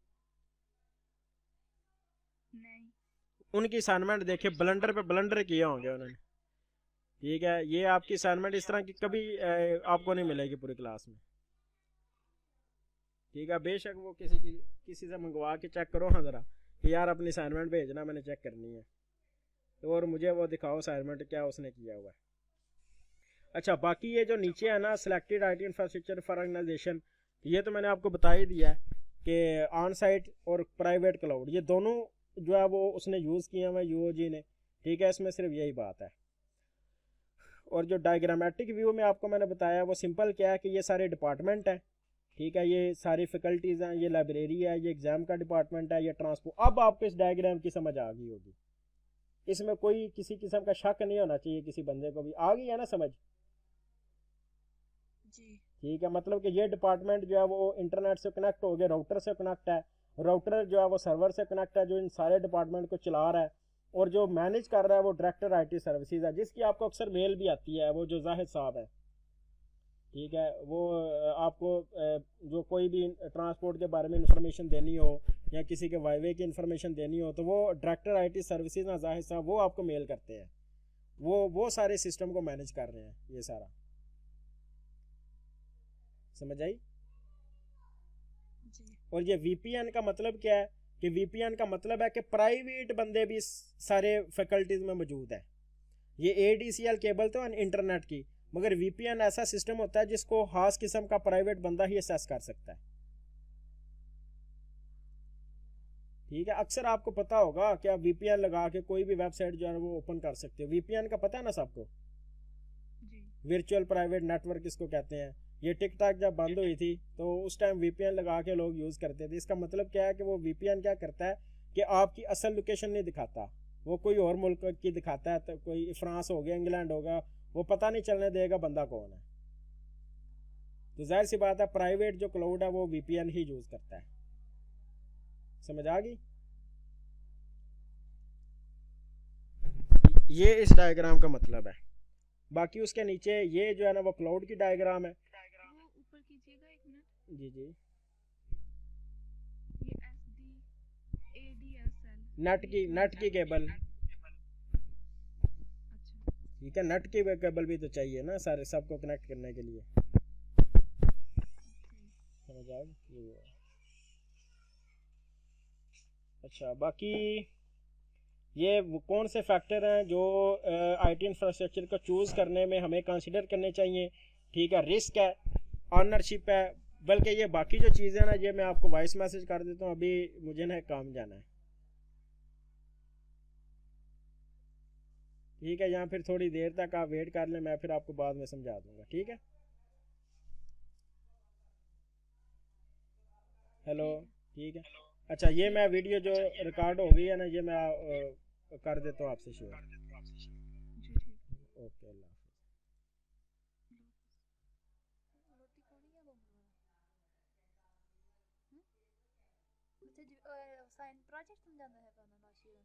नहीं। उनकी असाइनमेंट देखे ब्लंडर पे ब्लंडर किए होंगे उन्होंने। ठीक है, ये आपकी असाइनमेंट इस तरह की कभी आपको नहीं मिलेगी पूरी क्लास में। ठीक है, बेशक वो किसी से मंगवा के चेक करो हाँ ज़रा कि यार अपनी असाइनमेंट भेजना मैंने चेक करनी है, तो और मुझे वो दिखाओ असाइनमेंट क्या उसने किया हुआ है। अच्छा, बाकी ये जो नीचे है ना selected IT infrastructure for organization, ये तो मैंने आपको बता ही दिया है कि ऑन साइट और प्राइवेट क्लाउड ये दोनों जो है वो उसने यूज़ किया हुआ यूओजी ने। ठीक है, इसमें सिर्फ यही बात है। और जो डायग्रामेटिक व्यू में आपको मैंने बताया वो सिंपल क्या है कि ये सारे डिपार्टमेंट हैं। ठीक है, ये सारी फैकल्टीज़ हैं, ये लाइब्रेरी है, ये एग्ज़ाम का डिपार्टमेंट है, ये ट्रांसपोर्ट। अब आपको इस डायग्राम की समझ आ गई होगी, इसमें कोई किसी किस्म का शक नहीं होना चाहिए किसी बंदे को भी। आ गई है ना समझ? जी। ठीक है, मतलब कि ये डिपार्टमेंट जो है वो इंटरनेट से कनेक्ट हो गया, राउटर से कनेक्ट है, राउटर जो है वो सर्वर से कनेक्ट है जो इन सारे डिपार्टमेंट को चला रहा है, और जो मैनेज कर रहा है वो डायरेक्टर आईटी सर्विसेज है, जिसकी आपको अक्सर मेल भी आती है, वो जो जाहिद साहब है। ठीक है, वो आपको जो कोई भी ट्रांसपोर्ट के बारे में इंफॉर्मेशन देनी हो या किसी के वाईवे की इन्फॉर्मेशन देनी हो तो वो डायरेक्टर आईटी सर्विसेज ना जाहिर साहब वो आपको मेल करते हैं, वो सारे सिस्टम को मैनेज कर रहे हैं, ये सारा समझ आई। जी। और ये वीपीएन का मतलब क्या है कि वीपीएन का मतलब है कि प्राइवेट बंदे भी सारे फैकल्टीज में मौजूद है। ये एडीसीएल केबल तो इंटरनेट की, मगर वीपीएन ऐसा सिस्टम होता है जिसको खास किस्म का प्राइवेट बंदा ही असेस कर सकता है। ठीक है, अक्सर आपको पता होगा कि आप वीपीएन लगा के कोई भी वेबसाइट जो है वो ओपन कर सकते हो। वीपीएन का पता है ना सबको, जी। वर्चुअल प्राइवेट नेटवर्क इसको कहते हैं। ये टिकटॉक जब बंद हुई थी तो उस टाइम वीपीएन लगा के लोग यूज़ करते थे। इसका मतलब क्या है कि वो वीपीएन क्या करता है कि आपकी असल लोकेशन नहीं दिखाता, वो कोई और मुल्क की दिखाता है। तो कोई फ्रांस हो गया, इंग्लैंड होगा, वो पता नहीं चलने देगा बंदा कौन है। तो जाहिर सी बात है प्राइवेट जो क्लाउड है वो वीपीएन ही यूज़ करता है। समझ आ गई। ये इस डायग्राम का मतलब है। बाकी उसके नीचे ये जो है ना वो क्लाउड की डायग्राम है। वो ऊपर कीजिएगा एक मिनट। जी जी, ये ADSL नेट की केबल। अच्छा ठीक है, नेट की केबल भी तो चाहिए ना सारे सबको कनेक्ट करने के लिए। समझ आ गई ये। अच्छा, बाकी ये वो कौन से फैक्टर हैं जो आईटी इंफ्रास्ट्रक्चर को चूज़ करने में हमें कंसिडर करने चाहिए। ठीक है, रिस्क है, ऑनरशिप है, बल्कि ये बाकी जो चीज़ें ना ये मैं आपको वॉइस मैसेज कर देता हूँ, अभी मुझे ना काम जाना है। ठीक है, यहाँ फिर थोड़ी देर तक आप वेट कर लें, मैं फिर आपको बाद में समझा दूंगा। ठीक है, हेलो। ठीक है, अच्छा ये मैं वीडियो जो रिकॉर्ड हो गई है ना ये मैं कर देता हूँ आपसे शेयर। जी ठीक। ओके, अल्लाह। रोटी खानी है बबलू अच्छा जी साइन प्रोजेक्ट समझाना है ना नाशिर